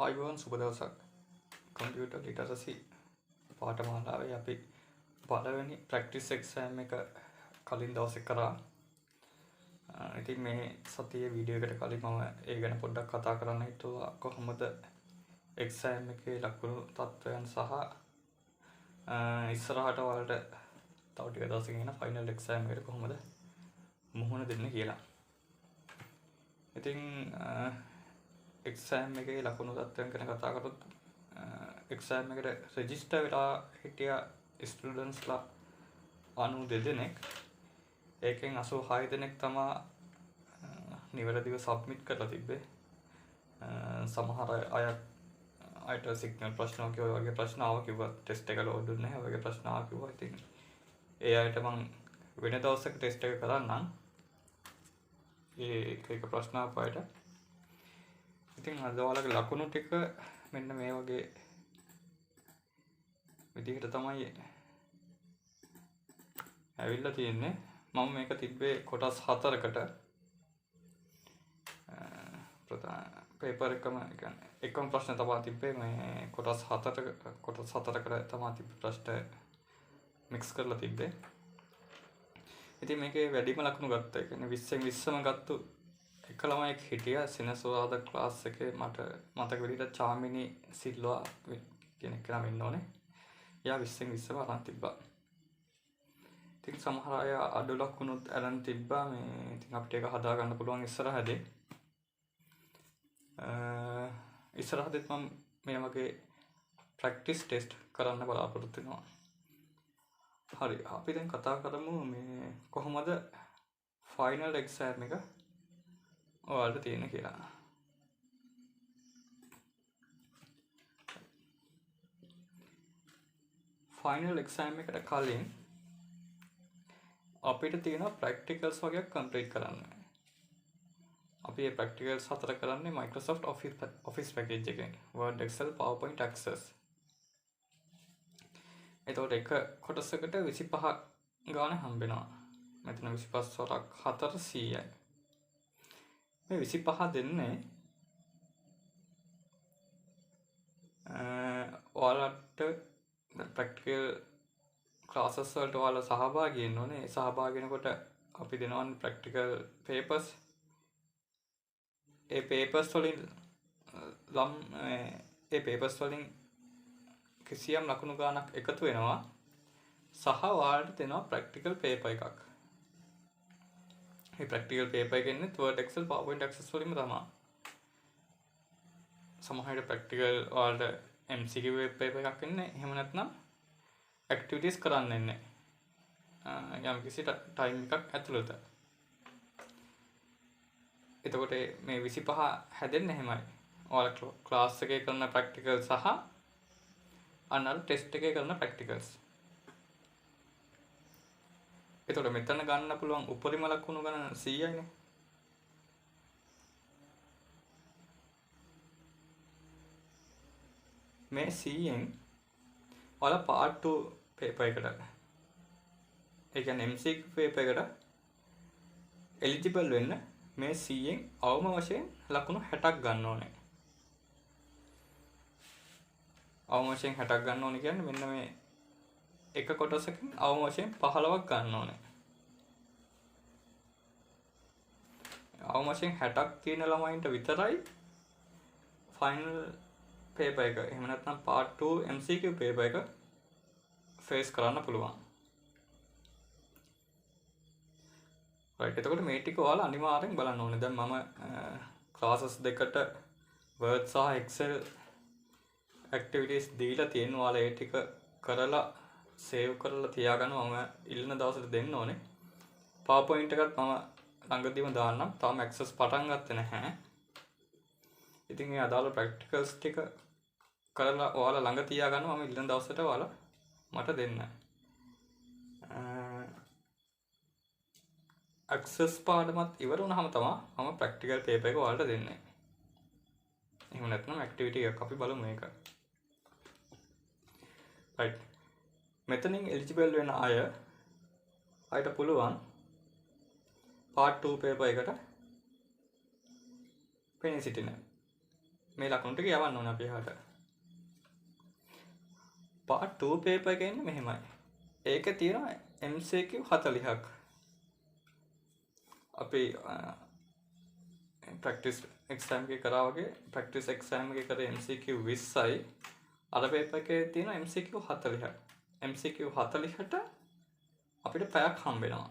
ආයුබෝවන් සුබ දවසක්. කම්පියුටර් ලිටරසි පාඨමාලාවේ අපි පළවෙනි ප්‍රැක්ටිස් එක්සෑම් එක කලින් දවසේ කරා. ඉතින් මේ සතියේ වීඩියෝ එකට කලින් මම ඒ ගැන පොඩ්ඩක් කතා කරන්න හිතුවා. කොහොමද එක්සෑම් එකේ ලකුණු තත්ත්වයන් සහ ඉස්සරහට ඔයාලට තව ටික දවසකින් එන ෆයිනල් එක්සෑම් එකට කොහොමද මුහුණ දෙන්න කියලා. ඉතින් එක්සෑම් එකේ ලකුණු තත්ත්වයන් ගැන කතා කරොත් එක්සෑම් එකට රෙජිස්ටර් වෙලා හිටිය ස්ටුඩන්ට්ස්ලා 92 දෙනෙක්. ඒකෙන් 86 දෙනෙක් තමා නිවැරදිව සබ්මිට් කරලා තිබ්බේ. සමහර අයට සිග්නල් ප්‍රශ්න වගේ ප්‍රශ්න ආවා කිව්වා ටෙස්ට් එක ලෝඩ් වෙන්නේ නැහැ වගේ ප්‍රශ්න ආවා කිව්වා. ඉතින් ඒ අයට මම වෙන දවසක ටෙස්ට් එක කරන්නම්. ඒක ප්‍රශ්න ආපුවාට. ඉතින් අද ඔයාලගේ ලකුණු ටික මෙන්න මේ වගේ විදිහට තමයි ඇවිල්ලා තියෙන්නේ. මම මේක තිබ්බේ කොටස් 4කට. පේපර් එකම ප්‍රශ්න තමයි තිබ්බේ. මේ කොටස් 4කට තමයි තිබ්බ ප්‍රශ්න මික්ස් කරලා තිබ්බේ. ඉතින් මේකේ වැඩිම ලකුණු ගත්තා. ඒ කියන්නේ 20න් 20ම ගත්තු එක ළමයෙක් හිටියා සෙනසුරාදා ක්ලාස් එකේ. මට මතක විදිහට චාමිනී සිල්වා කෙනෙක් නම ඉන්න ඕනේ. එයා 20න් 20ම අරන් තිබ්බා. ඉතින් සමහර අය අඩු ලකුණුත් අරන් තිබ්බා. මේ ඉතින් අපිට ඒක හදා ගන්න පුළුවන් ඉස්සරහදී. ඉස්සරහදීත් මම මේ වගේ ප්‍රැක්ටිස් ටෙස්ට් කරන්න බලාපොරොත්තු වෙනවා. හරි, අපි දැන් කතා කරමු මේ කොහොමද ෆයිනල් එක්සෑම් එක ඔයාලට තියෙන කියලා. ෆයිනල් එක්සෑම් එකට කලින් අපිට තියෙන ප්‍රැක්ටිකල්ස් වගේ කම්ප්ලීට් කරන්න. අපි මේ ප්‍රැක්ටිකල්ස් 4 කරන්නේ Microsoft Office package එකෙන්. Word, Excel, PowerPoint, Access. එතකොට එක කොටසකට 25 ගාන හම්බෙනවා. මෙතන 25 වරක් 4 100යි. මේ 25 දෙන්නේ ඔයාලට ප්‍රැක්ටිකල් ක්ලාසස් වලට ඔයාලා සහභාගී වෙන්න ඕනේ. සහභාගී වෙනකොට අපි දෙනවන්නේ ප්‍රැක්ටිකල් පේපර්ස්. ඒ පේපර්ස් වලින් කිසියම් ලකුණු ගානක් එකතු වෙනවා සහ ඔයාලට දෙනවා ප්‍රැක්ටිකල් පේපර් එකක්. මේ ප්‍රැක්ටිකල් පේපර් එක ඉන්නේ Word, Excel, PowerPoint, Access වලින්ම තමයි. සමහර විට ප්‍රැක්ටිකල් ඔයාලට MCQ පේපර් එකක් ඉන්නේ. එහෙම නැත්නම් ඇක්ටිවිටීස් කරන්න ඉන්නේ. යම් කිසි ටයිම් එකක් ඇතුළත. එතකොට මේ 25 හැදෙන්නේ එහෙමයි. ඔයාලා ක්ලාස් එකේ කරන ප්‍රැක්ටිකල් සහ අන්නර ටෙස්ට් එකේ කරන ප්‍රැක්ටිකල්ස්. එතකොට මෙතන ගන්න පුළුවන් උපරිම ලකුණු ගණන 100යිනේ. මේ 100න් ඔයාලා part 2 පේපර් එකට, ඒ කියන්නේ MCQ පේපර් එකට එලිජිබල් වෙන්න මේ 100න් අවම වශයෙන් ලකුණු 60ක් ගන්න ඕනේ. අවම වශයෙන් 60ක් ගන්න ඕනේ කියන්නේ මෙන්න මේ එක කොටසකින් අවම වශයෙන් 15ක් ගන්න ඕනේ. අවම වශයෙන් 60ක් තියෙන ළමයින්ට විතරයි ෆයිනල් පේපර් එක, එහෙම නැත්නම් part 2 MCQ පේපර් එක ෆේස් කරන්න පුළුවන්. රයිට්. එතකොට මේ ටික ඔයාලා අනිවාර්යෙන් බලන්න ඕනේ. දැන් මම ක්ලාසස් දෙකට Word සහ Excel ඇක්ටිවිටීස් දීලා තියෙන ඔයාලා ඒ ටික කරලා සේව් කරලා තියාගන්න මම ඉල්ලන දවසට දෙන්න ඕනේ. PowerPoint එකත් මම ළඟදීම දාන්නම්. තාම access පටන් ගත්තේ නැහැ. ඉතින් මේ අදාළ ප්‍රැක්ටිකල්ස් ටික කරලා ඔයාලා ළඟ තියාගන්න මම ඉල්ලන දවසට ඔයාලා මට දෙන්න. access පාඩමත් ඉවර වුණාම තමයි මම ප්‍රැක්ටිකල් පේපර් එක ඔයාලට දෙන්නේ. එහෙම නැත්නම් ඇක්ටිවිටි එකක් අපි බලමු මේක. right. මෙතනින් එලිජිබල් වෙන අයට පුළුවන් part 2 පේපර් එකට පෙනී සිටින්න. මේ ලකුණු ටික යවන්න ඕනේ අපි එහාට. part 2 paper එකේ ඉන්නේ මෙහෙමයි. ඒකේ තියෙනවා MCQ 40ක්. අපි practice exam එකේ කරා වගේ practice exam එකේ කරේ MCQ 20යි. අර paper එකේ තියෙනවා MCQ 40ක්. MCQ 40ට අපිට පැයක් හම්බ වෙනවා.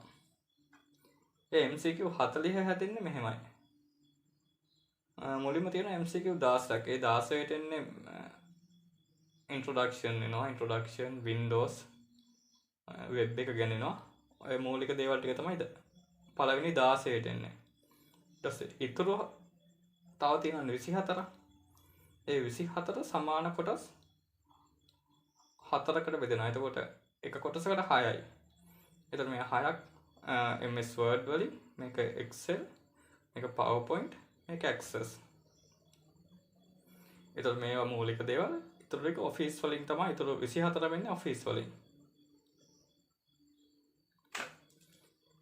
ඒ MCQ 40 හැදෙන්නේ මෙහෙමයි. මුලින්ම තියෙන MCQ 16ක්. ඒ 16ට එන්නේ introduction වෙනවා. introduction Windows web එක ගැන එනවා. ඔය මූලික දේවල් ටික තමයි පළවෙනි 16ට එන්නේ. ඊට පස්සේ ඊටු තව තියෙනවා 24. ඒ 24 සමාන කොටස් 4කට බෙදෙනවා. එතකොට එක කොටසකට 6යි. එතකොට මේ 6ක් MS Word වලින්, මේක Excel, මේක PowerPoint, මේක Access. එතකොට මේවා මූලික දේවල්. ඊටු ටික Office වලින් තමයි. ඊටු 24 වෙන්නේ Office වලින්.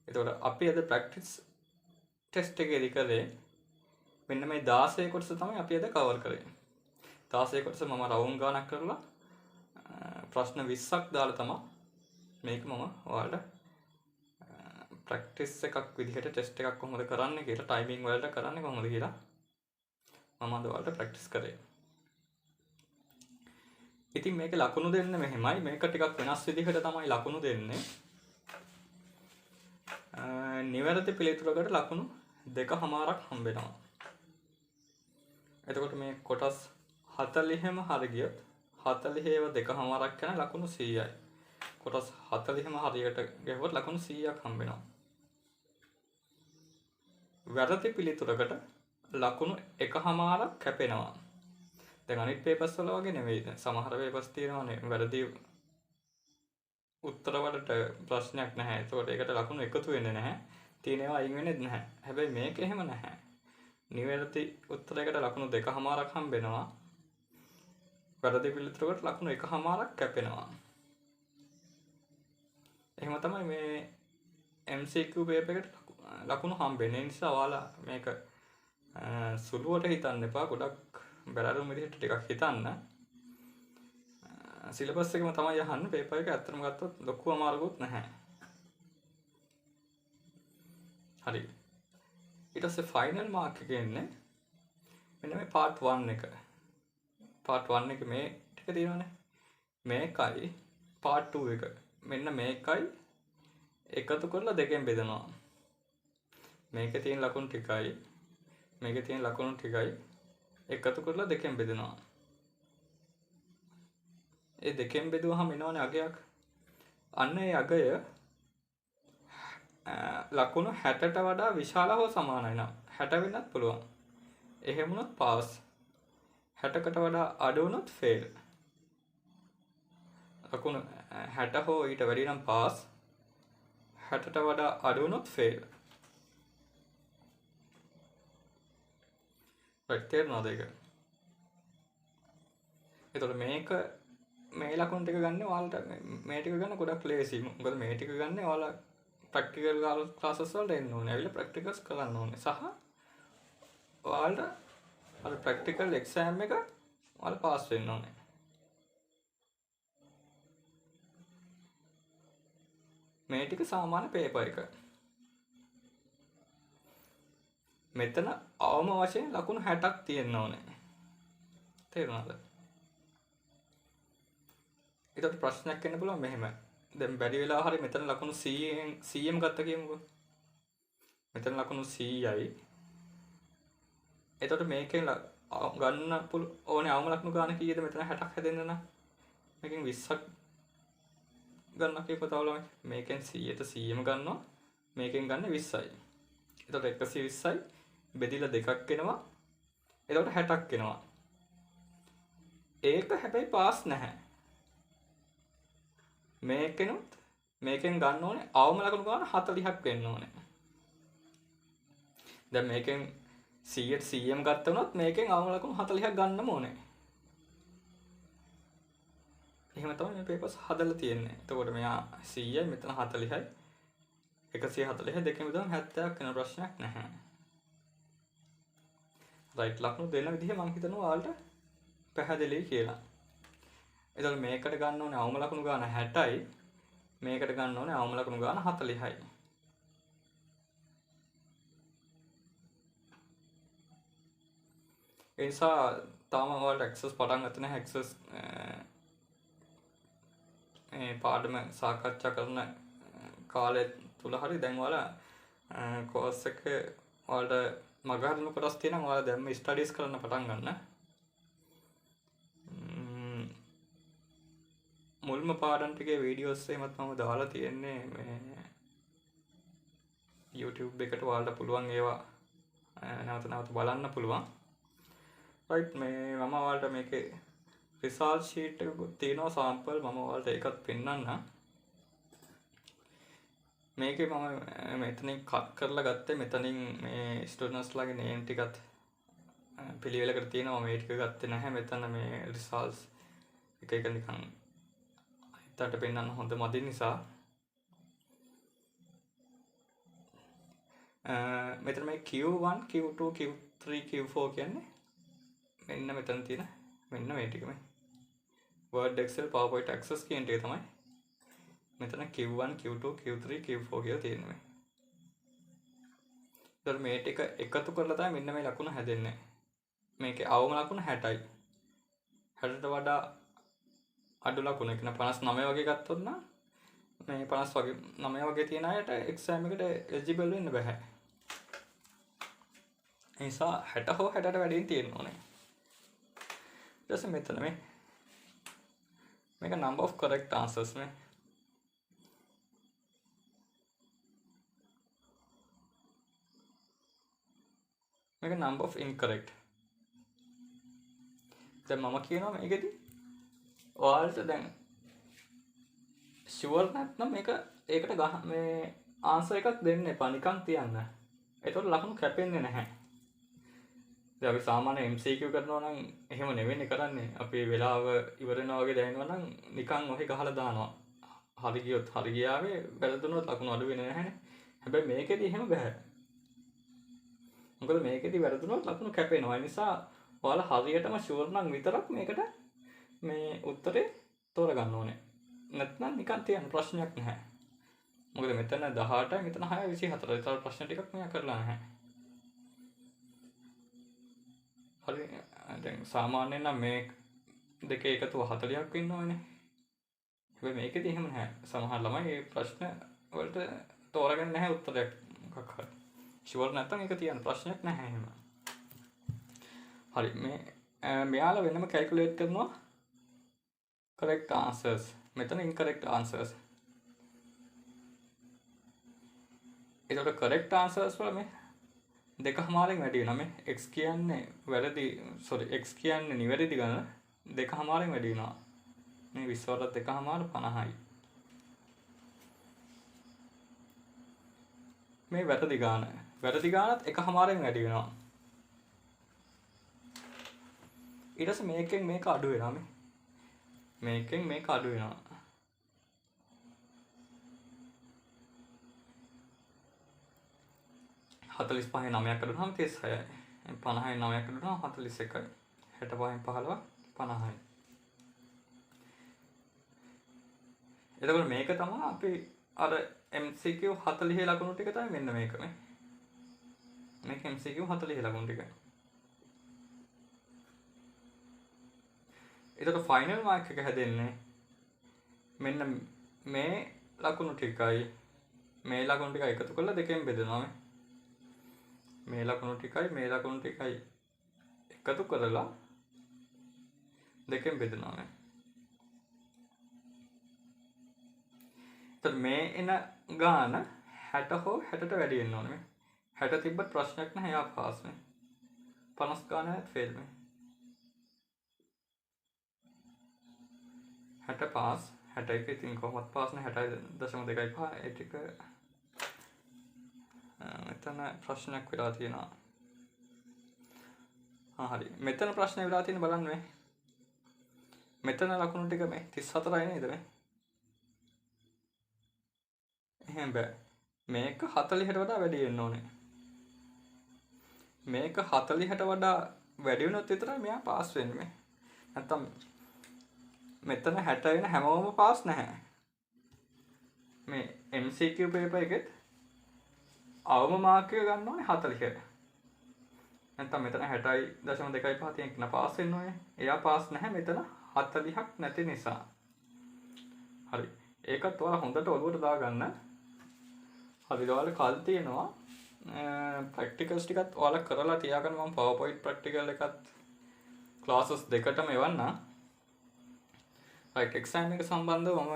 එතකොට අපි අද practice test එකේදී කරේ මෙන්න මේ 16 කොටස තමයි අපි අද cover කරේ. 16 කොටස මම රවුන්ඩ් ගානක් කරලා ප්‍රශ්න 20ක් දාලා තමයි මේක මම ඔයාලට ප්‍රැක්ටිස් එකක් විදිහට ටෙස්ට් එකක් කොහොමද කරන්නේ කියලා, ටයිමින් වලට කරන්නේ කොහොමද කියලා මම අද ඔයාලට ප්‍රැක්ටිස් කරේ. ඉතින් මේක ලකුණු දෙන්නේ මෙහෙමයි. මේක ටිකක් වෙනස් විදිහට තමයි ලකුණු දෙන්නේ. නිවැරදි පිළිතුරකට ලකුණු 2.5ක් හම්බ වෙනවා. එතකොට මේ කොටස් 40ෙම හරි ගියොත් 40ව 2.5ක් යන ලකුණු 100යි. කොටස් 40ෙම හරියට ගෙවුවොත් ලකුණු 100ක් හම්බ වෙනවා. වැරදි පිළිතුරකට ලකුණු 1.5ක් කැපෙනවා. දැන් අනිත් පේපර්ස් වල වගේ නෙවෙයි. දැන් සමහර පේපර්ස් තියෙනවානේ වැරදි උත්තර වලට ප්‍රශ්නයක් නැහැ. ඒකට ඒකට ලකුණු එකතු වෙන්නේ නැහැ. තියෙන ඒවා අයින් වෙන්නේ නැහැ. හැබැයි මේක එහෙම නැහැ. නිවැරදි උත්තරයකට ලකුණු 2.5ක් හම්බ වෙනවා. වැරදි පිළිතුරකට ලකුණු 1.5ක් කැපෙනවා. එහෙම තමයි මේ MCQ පේපර් එකට ලකුණු හම්බෙන්නේ. ඒ නිසා ඔයාලා මේක සුළුවට හිතන්න එපා. ගොඩක් බැලරුම් විදිහට ටිකක් හිතන්න. සිලබස් එකම තමයි අහන්නේ. පේපර් එක ඇත්තටම ගත්තොත් ලොකු අමාරුකුත් නැහැ. හරි. ඊට පස්සේ ෆයිනල් මාර්ක් එක එන්නේ මෙන්න මේ part 1 එක. part 1 එක මේ ටික තියෙනවානේ. මේකයි part 2 එක. මෙන්න මේකයි එකතු කරලා දෙකෙන් බෙදනවා. මේකේ තියෙන ලකුණු ටිකයි මේකේ තියෙන ලකුණු ටිකයි එකතු කරලා දෙකෙන් බෙදනවා. ඒ දෙකෙන් බෙදුවහම එනවනේ අගයක්. අන්න ඒ අගය ලකුණු 60ට වඩා විශාල හෝ සමානයි නම් 60 වෙන්නත් පුළුවන්. එහෙම වුණොත් පාස්. 60කට වඩා අඩු වුණොත් ෆේල්. ලකුණු 60 හෝ ඊට වැඩි නම් පාස්. 60ට වඩා අඩු වුණොත් ෆේල්. තේරුණාද ඒක? එතකොට මේක මේ ලකුණු ටික ගන්න ඔයාලට මේ ටික ගන්න ගොඩක් ලේසි. මොකද මේ ටික ගන්න ඔයාලා ප්‍රැක්ටිකල් ක්ලාසස් වලට එන්න ඕනේ. ඇවිල්ලා ප්‍රැක්ටිකල්ස් කරන්න ඕනේ. සහ ඔයාලට අර ප්‍රැක්ටිකල් එක්සෑම් එක ඔයාලා පාස් වෙන්න ඕනේ. මේ ටික සාමාන්‍ය පේපර් එක. මෙතන අවම වශයෙන් ලකුණු 60ක් තියෙන්න ඕනේ. තේරුණාද? ඒකට ප්‍රශ්නයක් එන්න පුළුවන් මෙහෙම. දැන් බැරි වෙලා හරි මෙතන ලකුණු 100ම ගත්ත කියමුකෝ. මෙතන ලකුණු 100යි. එතකොට මේකෙන් ගන්න ඕනේ අවම ලකුණු ගන්න කීයද? මෙතන 60ක් හැදෙන්න නම් මේකෙන් 20ක් ගන්න කියපුවා තව ළමයි. මේකෙන් 100ට 100ම ගන්නවා. මේකෙන් ගන්න 20යි. එතකොට 120යි බෙදිලා දෙකක් එනවා. එතකොට 60ක් එනවා. ඒක හැබැයි පාස් නැහැ. මේකෙනුත් මේකෙන් ගන්න ඕනේ අවම ලකුණු ගන්න 40ක් වෙන්න ඕනේ. දැන් මේකෙන් 100ට 100ම ගත්ත උනොත් මේකෙන් අවම ලකුණු 40ක් ගන්නම ඕනේ. එහෙම තමයි මේ පේපර්ස් හදලා තියෙන්නේ. එතකොට මෙයා 100යි මෙතන 40යි 140 දෙකෙන් බෙදුවම 70ක් වෙන ප්‍රශ්නයක් නැහැ. රයිට් ලකුණු දෙන විදිහ මම හිතනවා ඔයාලට පැහැදිලි කියලා. එතකොට මේකට ගන්න ඕනේ අවම ලකුණු ගාන 60යි. මේකට ගන්න ඕනේ අවම ලකුණු ගාන 40යි. ඒ නිසා තාම ඔයාලට ඇක්සස් පටන් ගන්න නැහැ. ඇක්සස් මේ පාඩම සාකච්ඡා කරන කාලය තුල හරි දැන් ඔයාලා කෝස් එක ඔයාලට මගහරින කොටස් තියෙනවා. ඔයාලා දැන්ම ස්ටඩීස් කරන්න පටන් ගන්න. මුල්ම පාඩම් ටිකේ වීඩියෝස් එහෙමත් මම දාලා තියෙන්නේ මේ YouTube එකට ඔයාලට පුළුවන් ඒවා නැවත බලන්න පුළුවන්. රයිට් මේ මම ඔයාලට මේකේ රිසල්ට් ෂීට් එකකුත් තියෙනවා සාම්පල් මම ඔයාලට ඒකත් පෙන්නන්නම්. මේකේ මම මෙතනින් කට් කරලා ගත්තේ මෙතනින් මේ ස්ටුඩන්ට්ස්ලාගේ නේම් ටිකත් පිළිවෙලකට තියෙනවා. මේ ටික ගත්තේ නැහැ. මෙතන මේ රිසල්ට්ස් එක එක නිකන් හිතට පෙන්නන්න හොඳ මදි නිසා මෙතන මේ Q1 Q2 Q3 Q4 කියන්නේ මෙන්න මෙතන තියෙන මෙන්න මේ ටික මේ Word Excel PowerPoint Access කියන ටික තමයි මෙතන Q1 Q2 Q3 Q4 කියලා තියෙන්නේ. ඒතර මේ ටික එකතු කරලා තමයි මෙන්න මේ ලකුණ හැදෙන්නේ. මේකේ අවම ලකුණ 60යි. 60ට වඩා අඩු ලකුණ කියන 59 වගේ ගත්තොත් නම් මේ 50 වගේ 9 වගේ තියෙන අයට එක්සෑම් එකට එලිජිබල් වෙන්න බෑ. ඒ නිසා 60 හෝ 60ට වැඩියෙන් තියෙන්න ඕනේ. ඊට පස්සේ මෙතන මේක number of correct answers මේ මේක number of incorrect. දැන් මම කියනවා මේකෙදි ඔයාලට දැන් ෂුවර් නැත්නම් මේක ඒකට මේ ආන්සර් එකක් දෙන්න එපා නිකන් තියන්න. ඒතකොට ලකුණු කැපෙන්නේ නැහැ. දැන් අපි සාමාන්‍ය MCQ කරනවා නම් එහෙම නෙවෙයි කරන්නේ. අපි වෙලාව ඉවර වෙනවා වගේ දැනෙනවා නම් නිකන් ඔහේ ගහලා දානවා. හරි ගියොත් හරි ගියාවේ වැරදුනොත් ලකුණු අඩු වෙන්නේ නැහැනේ. හැබැයි මේකෙදි එහෙම බෑ. මොකද මේකෙදි වැරදුනොත් ලකුණු කැපෙනවා. ඒ නිසා ඔයාලා හරියටම ෂුවර් නම් විතරක් මේකට මේ උත්තරේ තෝරගන්න ඕනේ. නැත්නම් නිකන් තියන්න ප්‍රශ්නයක් නැහැ. මොකද මෙතන 18යි මෙතන 6යි 24. ඒතර ප්‍රශ්න ටිකක් මෙයා කරලා නැහැ. හරි දැන් සාමාන්‍යයෙන් නම් මේ දෙකේ එකතුව 40ක් වෙන්න ඕනේ. හැබැයි මේකෙදි එහෙම නැහැ. සමහර ළමයි මේ ප්‍රශ්න වලට තෝරගන්නේ නැහැ උත්තරයක් මොකක් හරි. ෂුවර් නැත්නම් ඒක තියන්න ප්‍රශ්නයක් නැහැ එහෙම. හරි මේ මෙයාලා වෙනම කැල්කියුලේට් කරනවා correct answers. මෙතන incorrect answers. ඒකට correct answers වල මේ දෙකමාරෙන් වැඩි වෙනවා. මේ x කියන්නේ වැරදි x කියන්නේ නිවැරදි ගණන දෙකමාරෙන් වැඩි වෙනවා. මේ 20 වලට දෙකමාර 50යි. මේ වැරදි ගානත් එකමාරෙන් වැඩි වෙනවා. ඊට පස්සේ මේකෙන් මේක අඩු වෙනවා මේකෙන් මේක අඩු වෙනවා. හතලිස් පහෙන් 9ක් අඩු වුණාම 36යි. 50න් 9ක් අඩු වුණාම 41යි. 65න් 15 50යි. එතකොට මේක තමයි අපි අර MCQ 40 ලකුණු ටික තමයි මෙන්න මේක මේක MCQ 40 ලකුණු ටික. එතකොට ෆයිනල් මාර්ක් එක හැදෙන්නේ මෙන්න මේ ලකුණු ටිකයි මේ ලකුණු ටික එකතු කරලා දෙකෙන් බෙදනවා මේ ලකුණු ටිකයි එකතු කරලා දෙකෙන් බෙදනවා එතකොට මේ එන ගාන 60 හෝ 60ට වැඩි වෙන්න ඕනේ 60 තිබ්බත් ප්‍රශ්නයක් නැහැ එයා පාස් 50 ගානක් ෆේල් 60 පාස් 61 ඉතින් කොහොමත් පාස් නේ 60.25 ඒ ටික මෙතන ප්‍රශ්නයක් වෙලා තියෙනවා. හරි මෙතන ප්‍රශ්න වෙලා තියෙන බලන්න මෙතන ලකුණු ටික මේ 34යි නේද එහෙම බෑ මේක 40ට වඩා වැඩි වෙන්න ඕනේ. මේක 40ට වඩා වැඩි වුණොත් විතරයි මෙයා පාස් වෙන්නේ. නැත්තම් මෙතන 60 වෙන හැමෝම පාස් නැහැ. මේ MCQ පේපර් එකෙත් අවම මාර්ක් එක ගන්න ඕනේ 40. නැත්තම් මෙතන 60.25 තියෙන කෙනා පාස් වෙන්න ඕනේ. එයා පාස් නැහැ මෙතන 40ක් නැති නිසා. හරි. ඒකත් ඔයාලා හොඳට ඔලුවට දාගන්න. හරි ඔයාලා කල් තියෙනවා. ප්‍රැක්ටිකල්ස් ටිකත් ඔයාලා කරලා තියාගන්න. මම PowerPoint ප්‍රැක්ටිකල් එකත් ක්ලාසස් දෙකටම එවන්නම්. right exam එක සම්බන්ධව මම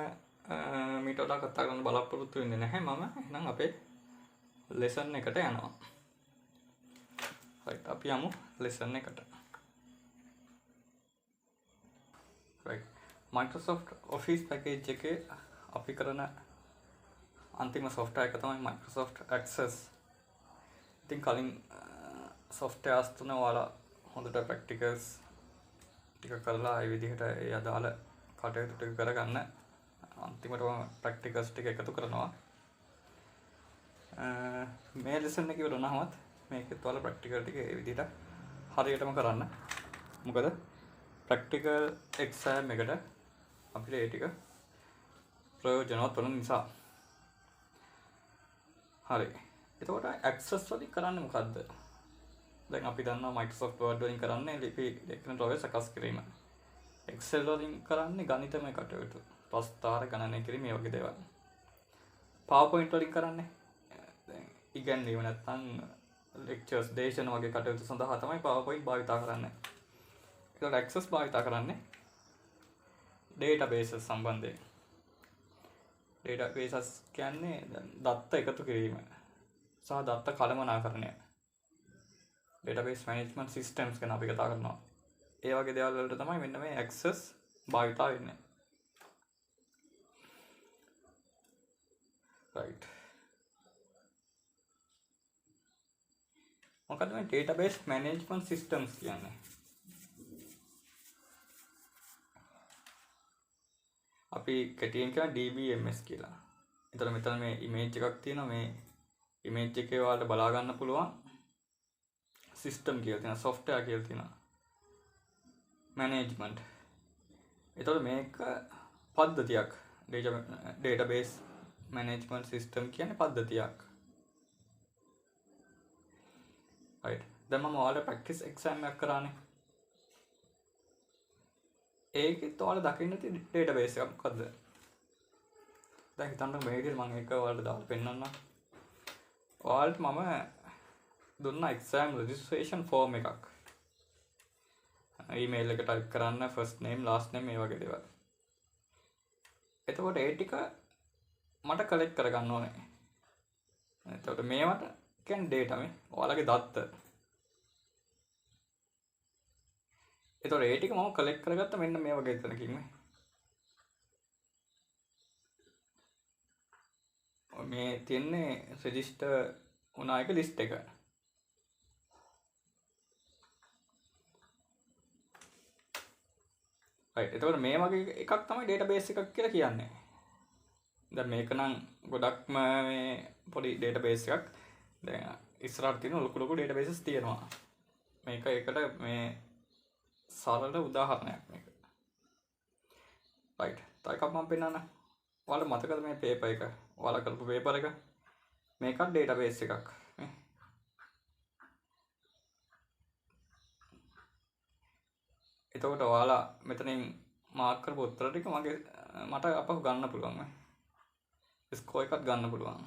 මීට වඩා කතා කරන්න බලාපොරොත්තු වෙන්නේ නැහැ. මම එහෙනම් අපේ lesson එකට යනවා. right අපි යමු lesson එකට. right Microsoft Office package එකේ අපි කරන අන්තිම software එක තමයි Microsoft Access. ඉතින් කලින් softwares තුන ඔයාලා හොඳට practicals ටික කරලා ඒ විදිහට ඒ අදාළ කටයුතු ටික කරගන්න. අන්තිමටම practicals ටික එකතු කරනවා. මේ lesson එක ඉවර වුණාමත් මේකෙත් ඔයාලා practical ටික ඒ විදිහට හරියටම කරන්න. මොකද practical exam එකට අපිට ඒ ටික ප්‍රයෝජනවත් වන නිසා. හරි. එතකොට Access වලින් කරන්නේ මොකද්ද? දැන් අපි දන්නවා Microsoft Word වලින් කරන්නේ ලිපි ලේඛන ද්‍රව්‍ය සකස් කිරීම. Excel වලින් කරන්නේ ගණිතමය කටයුතු. ප්‍රස්තාර ගණනය කිරීම මේ වගේ දේවල්. PowerPoint වලින් කරන්නේ දැන් ඉගැන්වීම නැත්නම් lectures දේශන වගේ කටයුතු සඳහා තමයි PowerPoint භාවිත කරන්නේ. ඒකට Access භාවිත කරන්නේ databases සම්බන්ධයෙන්. databases කියන්නේ දත්ත එකතු කිරීම සහ දත්ත කළමනාකරණය. database management systems ගැන අපි කතා කරනවා. ඒ වගේ දේවල් වලට තමයි මෙන්න මේ Access භාවිත වෙන්නේ. right. මොකද මේ database management systems කියන්නේ? අපි කෙටියෙන් කියන DBMS කියලා. එතන මෙතන මේ image එකක් තියෙනවා. මේ image එකේ ඔයාලට බලා ගන්න පුළුවන් system කියලා තියෙනවා, software කියලා තියෙනවා. management. එතකොට මේක පද්ධතියක්. database management system කියන්නේ පද්ධතියක්. right. දැන් මම ඔයාලට practice exam එකක් කරානේ. ඒකෙත් ඔයාලා දකින්න තියෙන database එක මොකද්ද? දැන් හිතන්න මේ විදිහට මම ඒක ඔයාලට දාලා පෙන්නන්නම්. ඔයාලට මම දුන්න exam registration form එකක්. email එක type කරන්න first name last name මේ වගේ දේවල්. එතකොට ඒ ටික මට collect කරගන්න ඕනේ. එතකොට මේවට කියන්නේ data මේ ඔයාලගේ දත්ත. එතකොට ඒ ටික මම collect කරගත්ත මෙන්න මේ වගේ තැනකින් මේ තියන්නේ register වුණා එක list එක. right. එතකොට මේ වගේ එකක් තමයි database එකක් කියලා කියන්නේ. දැන් මේක නම් ගොඩක්ම මේ පොඩි database එකක්. දැන් ඉස්සරහට තියෙන ලොකු databases තියෙනවා. මේක එකට මේ සරල උදාහරණයක් මේක. right. තව එකක් මම පෙන්නන්න. ඔයාලට මතකද මේ paper එක? ඔයාලා කරපු paper එක. මේකත් database එකක්. එතකොට ඔයාලා මෙතනින් මාර්ක් කරපු උත්තර ටික මට අපහු ගන්න පුළුවන් මේ. ස්කෝර් එකක් ගන්න පුළුවන්.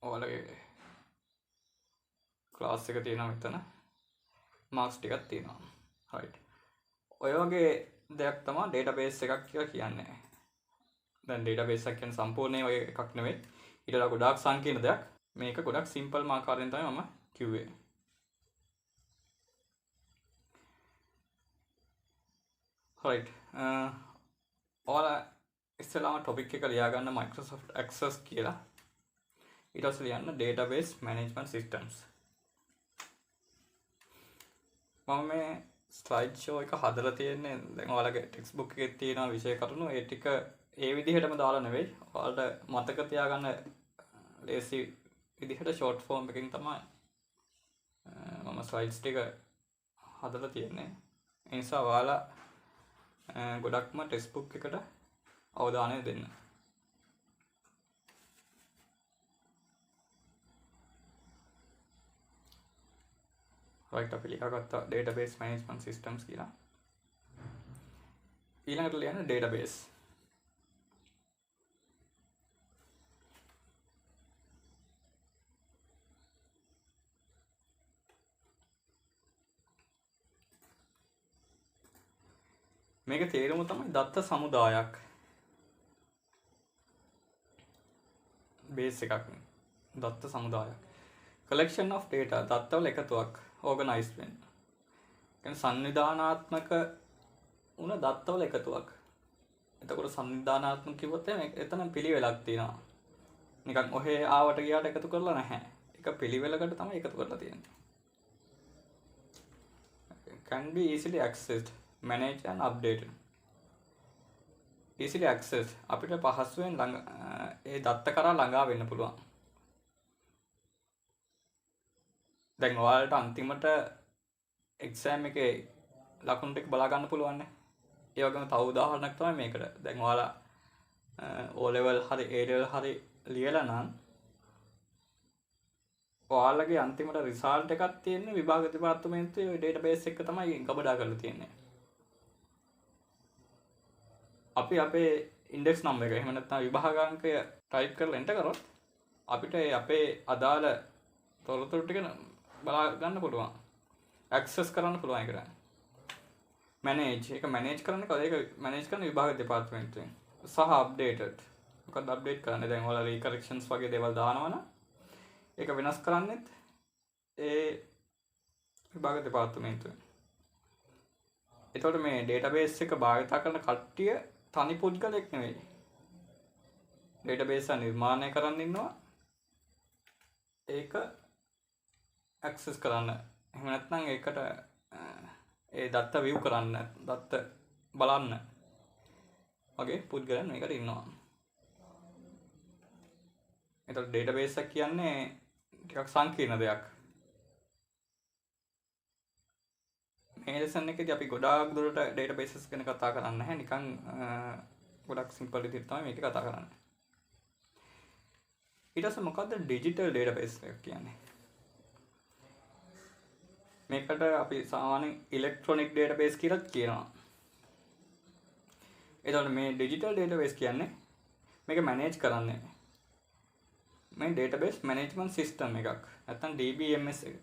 ඔයාලගේ ක්ලාස් එක තියෙනවා මෙතන. මාක්ස් ටිකක් තියෙනවා. right. ඔය වගේ දෙයක් තමයි database එකක් කියලා කියන්නේ. දැන් database එක කියන්නේ සම්පූර්ණයෙන් ඔය එකක් නෙවෙයි. ඊට වඩා ගොඩාක් සංකීර්ණ දෙයක්. මේක ගොඩක් සිම්පල් ආකාරයෙන් තමයි මම කිව්වේ. right. ඔයාලා ඉස්සෙල්ලාම topic එක ලියා ගන්න Microsoft Access කියලා. ඊට පස්සේ ලියන්න database management systems. මම මේ slide show එක හදලා තියෙන්නේ දැන් ඔයාලගේ text book එකේ තියෙන විෂය කරුණු ඒ ටික ඒ විදිහටම දාලා නෙවෙයි. ඔයාලට මතක තියාගන්න ලේසි විදිහට ෂෝට් ෆෝම් එකකින් තමයි මම ස්ලයිඩ්ස් ටික හදලා තියෙන්නේ. ඒ නිසා ඔයාලා ගොඩක්ම ටෙක්ස්ට් බුක් එකට අවධානය දෙන්න. right අපි ලියාගත්තා database management systems කියලා. ඊළඟට ලියන්න database. මේක තේරුම තමයි දත්ත සමුදායක්. බේස් එකක්. දත්ත සමුදායක්. collection of data දත්තවල එකතුවක් organized වෙන්න. කියන්නේ සංවිධානාත්මක උන දත්තවල එකතුවක්. එතකොට සංවිධානාත්මක කිව්වොත් එතන පිළිවෙලක් තියෙනවා. නිකන් ඔහේ ආවට ගියාට එකතු කරලා නැහැ. එක පිළිවෙලකට තමයි එකතු කරලා තියෙන්නේ. Can be easily accessed, managed and updated. easily accessed අපිට පහසුවෙන් ඒ දත්ත කරා ළඟා වෙන්න පුළුවන්. දැන් ඔයාලට අන්තිමට එක්සෑම් එකේ ලකුණු ටික බලා ගන්න පුළුවන් නේ. ඒ වගේම තව උදාහරණයක් තමයි මේකට. දැන් ඔයාලා O level හරි A level හරි ලියලා නම් ඔයාලගේ අන්තිමට රිසල්ට් එකක් තියෙන්නේ විභාග දෙපාර්තමේන්තුවේ ඩේටාබේස් එක තමයි ගබඩා කරලා තියෙන්නේ. අපි අපේ ඉන්ඩෙක්ස් නම්බර් එක එහෙම නැත්නම් විභාගාංකය ටයිප් කරලා එන්ටර් කරොත් අපිට අපේ අදාළ තොරතුරු ටික බලා ගන්න පුළුවන්. ඇක්සස් කරන්න පුළුවන් ඒකට. මැනේජ් ඒක මැනේජ් කරන්නේ කොහොමද? ඒක මැනේජ් කරන විභාග දෙපාර්තමේන්තුවෙන්. සහ අප්ඩේටඩ්. මොකක්ද අප්ඩේට් කරන්නේ? දැන් ඔයාලා රීකරෙක්ෂන්ස් වගේ දේවල් දානවනම් ඒක වෙනස් කරන්නෙත් ඒ විභාග දෙපාර්තමේන්තුවෙන්. එතකොට මේ ඩේටාබේස් එක භාවිත කරන කට්ටිය තනි පුද්ගලෙක් නෙවෙයි. ඩේටාබේස් එක නිර්මාණය කරන්න ඉන්නවා. ඒක ඇක්සස් කරන්න. එහෙම නැත්නම් ඒකට ඒ දත්ත view කරන්න, දත්ත බලන්න වගේ පුද්ගලයන් මේකට ඉන්නවා. එතකොට ඩේටාබේස් එක කියන්නේ ටිකක් සංකීර්ණ දෙයක්. මේ ලෙසන් එකේදී අපි ගොඩාක් දුරට ඩේටාබේසස් ගැන කතා කරන්නේ නැහැ. නිකන් ගොඩක් සිම්පල් විදිහට තමයි මේක කතා කරන්නේ. ඊට පස්සේ මොකද්ද ඩිජිටල් ඩේටාබේස් එක කියන්නේ? මේකට අපි සාමාන්‍යයෙන් ඉලෙක්ට්‍රොනික ඩේටාබේස් කියලා කියනවා. එතකොට මේ ඩිජිටල් ඩේටාබේස් කියන්නේ මේක මැනේජ් කරන්නේ මේ ඩේටාබේස් මැනේජ්මන්ට් සිස්ටම් එකක්. නැත්නම් DBMS එක.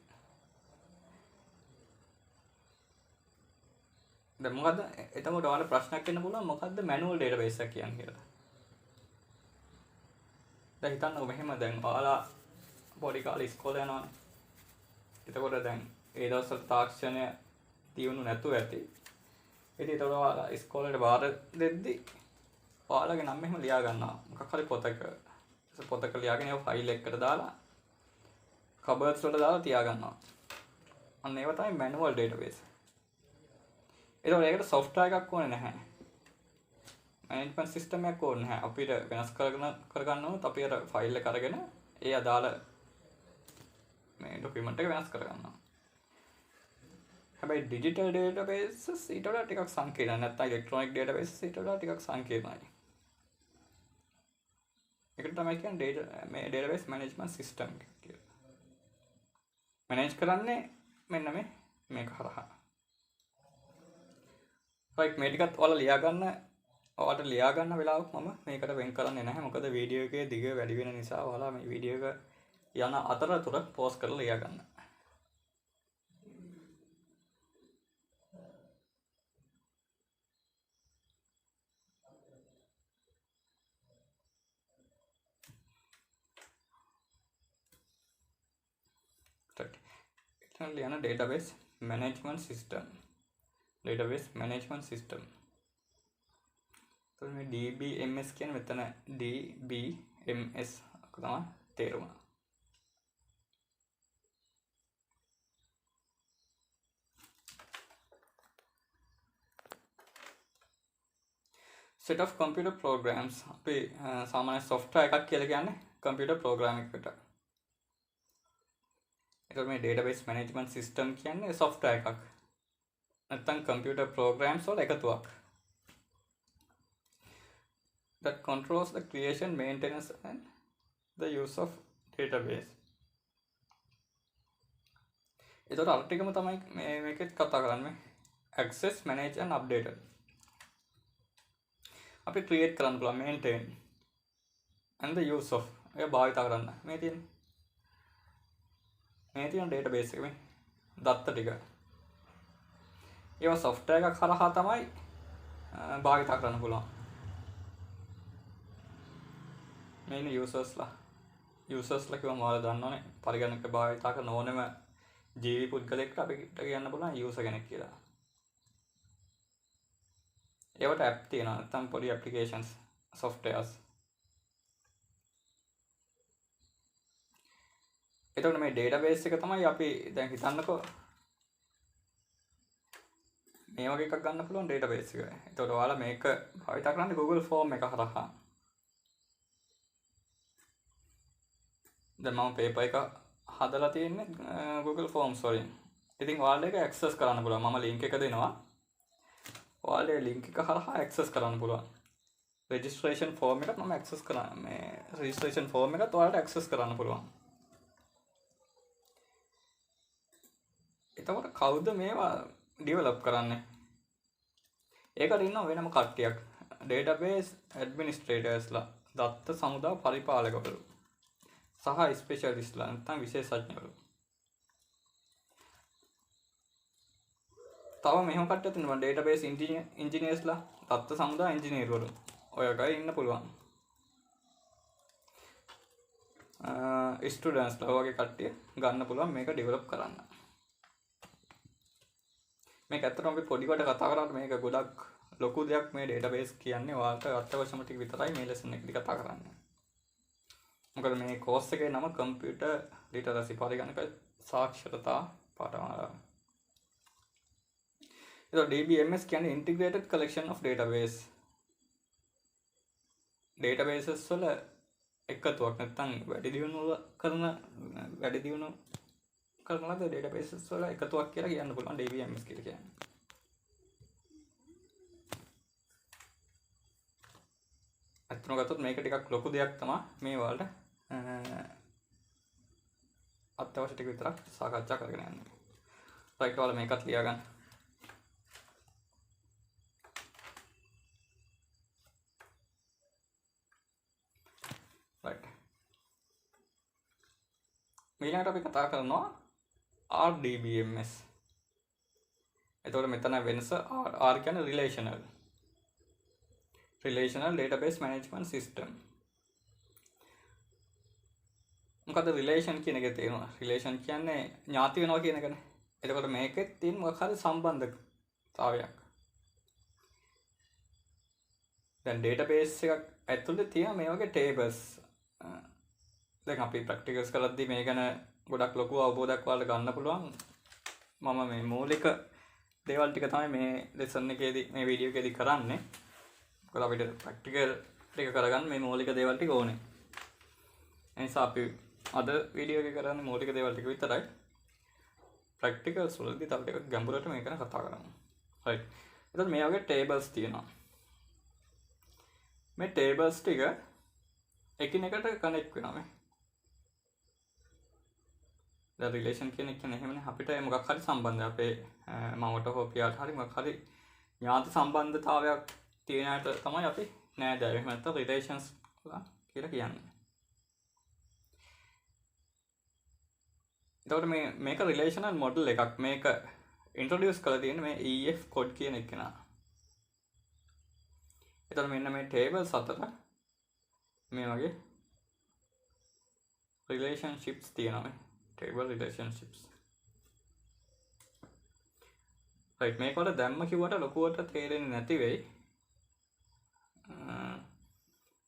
දැන් මොකද්ද? එතකොට ඔයාලට ප්‍රශ්නයක් එන්න පුළුවන් මොකද්ද මැනුවල් ඩේටාබේස් එක කියන්නේ කියලා. දැන් හිතන්නකො මෙහෙම දැන් ඔයාලා පොඩි කාලේ ඉස්කෝලේ යනවානේ. එතකොට දැන් ඒ දවස්වල තාක්ෂණය තියුණු නැතුව ඇති. ඉතින් ඒතකොට ඔයාලා ඉස්කෝලේට බාර දෙද්දි ඔයාලගේ නම එහෙම ලියා ගන්නවා. මොකක් හරි පොතක. ඒ පොතක ලියාගෙන ඒව ෆයිල් එකකට දාලා කබර්ඩ්ස් වලට දාලා තියා ගන්නවා. අන්න ඒව තමයි මැනුවල් ඩේටාබේස්. ඒතකොට ඒකට software එකක් ඕනේ නැහැ. මැනේජ්මන්ට් සිස්ටම් එකක් ඕනේ නැහැ. අපිට වෙනස් කරගන්න ඕනත් අපි අර ෆයිල් එක අරගෙන ඒ අදාළ මේ ડોකියුමන්ට් එක වෙනස් කරගන්නවා. හැබැයි ඩිජිටල් ඩේටාබේසස් ඊට වඩා ටිකක් සංකීර්ණයි. නැත්නම් ඉලෙක්ට්‍රොනික ඩේටාබේසස් ඊට වඩා ටිකක් සංකීර්ණයි. ඒකට තමයි කියන්නේ මේ ඩේටාබේස් මැනේජ්මන්ට් සිස්ටම් එක කියලා. මැනේජ් කරන්නේ මෙන්න මේක හරහා. right මේ ටිකත් ඔයාලා ලියා ගන්න. ඔයාලට ලියා ගන්න වෙලාවක් මම මේකට වෙන් කරන්නේ නැහැ. මොකද වීඩියෝ එකේ දිග වැඩි වෙන නිසා ඔයාලා මේ වීඩියෝ එක යන අතරතුර පෝස් කරලා ලියා ගන්න. ලියන database management system. database management system. මේ DBMS කියන්නේ මෙතන DBMS තමයි තේරුම. set of computer programs අපි සාමාන්‍ය software එකක් කියලා කියන්නේ computer program එකකට. එතකොට මේ database management system කියන්නේ software එකක්. නැත්නම් computer programs වල එකතුවක්. that controls the creation, maintenance and the use of database. එතකොට අර ටිකම තමයි මේකෙත් කතා කරන්නේ. access, manage and update. අපි create කරන්න පුළුවන් maintain and the use of එක භාවිත කරන්න. මේ තියෙන database එකේ මේ දත්ත ටික. ඒවා software එකක් කරහා තමයි භාවිත කරන්න පුළුවන්. මේන users ලා කිව්වම ඔයාලා දන්නවනේ පරිගණක භාවිත කරන ඕනෙම ජීවි පුද්ගලයෙක්ට අපිට කියන්න පුළුවන් user කෙනෙක් කියලා. ඒවට app තියෙනවා නැත්නම් පොඩි applications softwares. එතකොට මේ database එක තමයි අපි දැන් හිතන්නකෝ මේ වගේ එකක් ගන්න පුළුවන් database එක. එතකොට ඔයාලා මේක භාවිත කරන්නේ Google Form එක හරහා. දැන් මම paper එක හදලා තියෙන්නේ Google Forms වලින්. ඉතින් ඔයාලා ඒක access කරන්න පුළුවන්. මම link එක දෙනවා. ඔයාලා link එක හරහා access කරන්න පුළුවන්. registration form එකත් මම access කරා. මේ registration form එකත් ඔයාලට access කරන්න පුළුවන්. එතකොට කවුද මේවා develop කරන්නේ? ඒකට ඉන්නවා වෙනම කට්ටියක්. database administratorsලා, දත්ත සමුදා පරිපාලකවරු සහ ස්පෙෂලිස්ට්ලා නැත්නම් විශේෂඥවරු. තව මෙහෙම කට්ටියක් ඉන්නවා database engineersලා, දත්ත සමුදා engineerවරු. ඔය වගේ ඉන්න පුළුවන්. ස්ටුඩන්ට්ස්ලා වගේ කට්ටිය ගන්න පුළුවන් මේක ඩෙවලොප් කරන්න. මේක ඇත්තටම අපි පොඩි කොට කතා කරාට මේක ගොඩක් ලොකු දෙයක්. මේ database කියන්නේ ඔයාලට අත්‍යවශ්‍යම ටික විතරයි මේ lesson එකේදී කතා කරන්නේ. මොකද මේ course එකේ නම computer literacy පරිගණක සාක්ෂරතා පාඨමාලාව. ඒක DBMS කියන්නේ integrated collection of database. databases වල එකතුවක් නැත්නම් වැඩි දියුණු කරන ලද databases වල එකතුවක් කියලා කියන්න පුළුවන් DBMS කියලා කියන්නේ. අත්‍තරම ගත්තොත් මේක ටිකක් ලොකු දෙයක් තමයි මේ වලට අත්‍යවශ්‍ය ටික විතරක් සාකච්ඡා කරගෙන යන්න. රයිට් ඔයාලා මේකත් ලියා ගන්න. රයිට්. ඊළඟට අපි කතා කරනවා RDBMS. එතකොට මෙතන වෙනස R කියන්නේ relational database management system. මොකද relation කියන එකේ තියෙනවා. relation කියන්නේ ඥාති වෙනවා කියන එකනේ. එතකොට මේකෙත් තියෙන මොකක් හරි සම්බන්ධතාවයක්. දැන් database එකක් ඇතුලේ තියෙන මේ වගේ tables. දැන් අපි practicals කරද්දී මේ ගැන ගොඩක් ලොකු අවබෝධයක් ඔයාලට ගන්න පුළුවන්. මම මේ මූලික දේවල් ටික තමයි මේ lesson එකේදී මේ වීඩියෝ එකේදී කරන්නේ. මොකද අපිට practical ටික කරගන්න මේ මූලික දේවල් ටික ඕනේ. ඒ නිසා අපි අද වීඩියෝ එකේ කරන්නේ මූලික දේවල් ටික විතරයි. practicals වලදී තව ටිකක් ගැඹුරට මේක ගැන කතා කරමු. right. එතකොට මේ වගේ tables තියෙනවා. මේ tables ටික එකිනෙකට connect වෙනවා මේ. දැන් relation කියන එක නෙමෙයි අපිට මොකක් හරි සම්බන්ධයක් අපේ මවට හෝ පියාට හරි මොකක් හරි ඥාති සම්බන්ධතාවයක් තියෙනට තමයි අපි නෑදෑයෝ එහෙම නැත්නම් relations කියලා කියන්නේ. එතකොට මේක relational model එකක්. මේක introduce කරලා තියෙන්නේ මේ EF code කියන එක නා. එතකොට මෙන්න මේ tables අතර මේ වගේ relationships තියෙනවා මේ table relationships. right මේක වල දැම්ම කිව්වට ලොකුවට තේරෙන්නේ නැති වෙයි.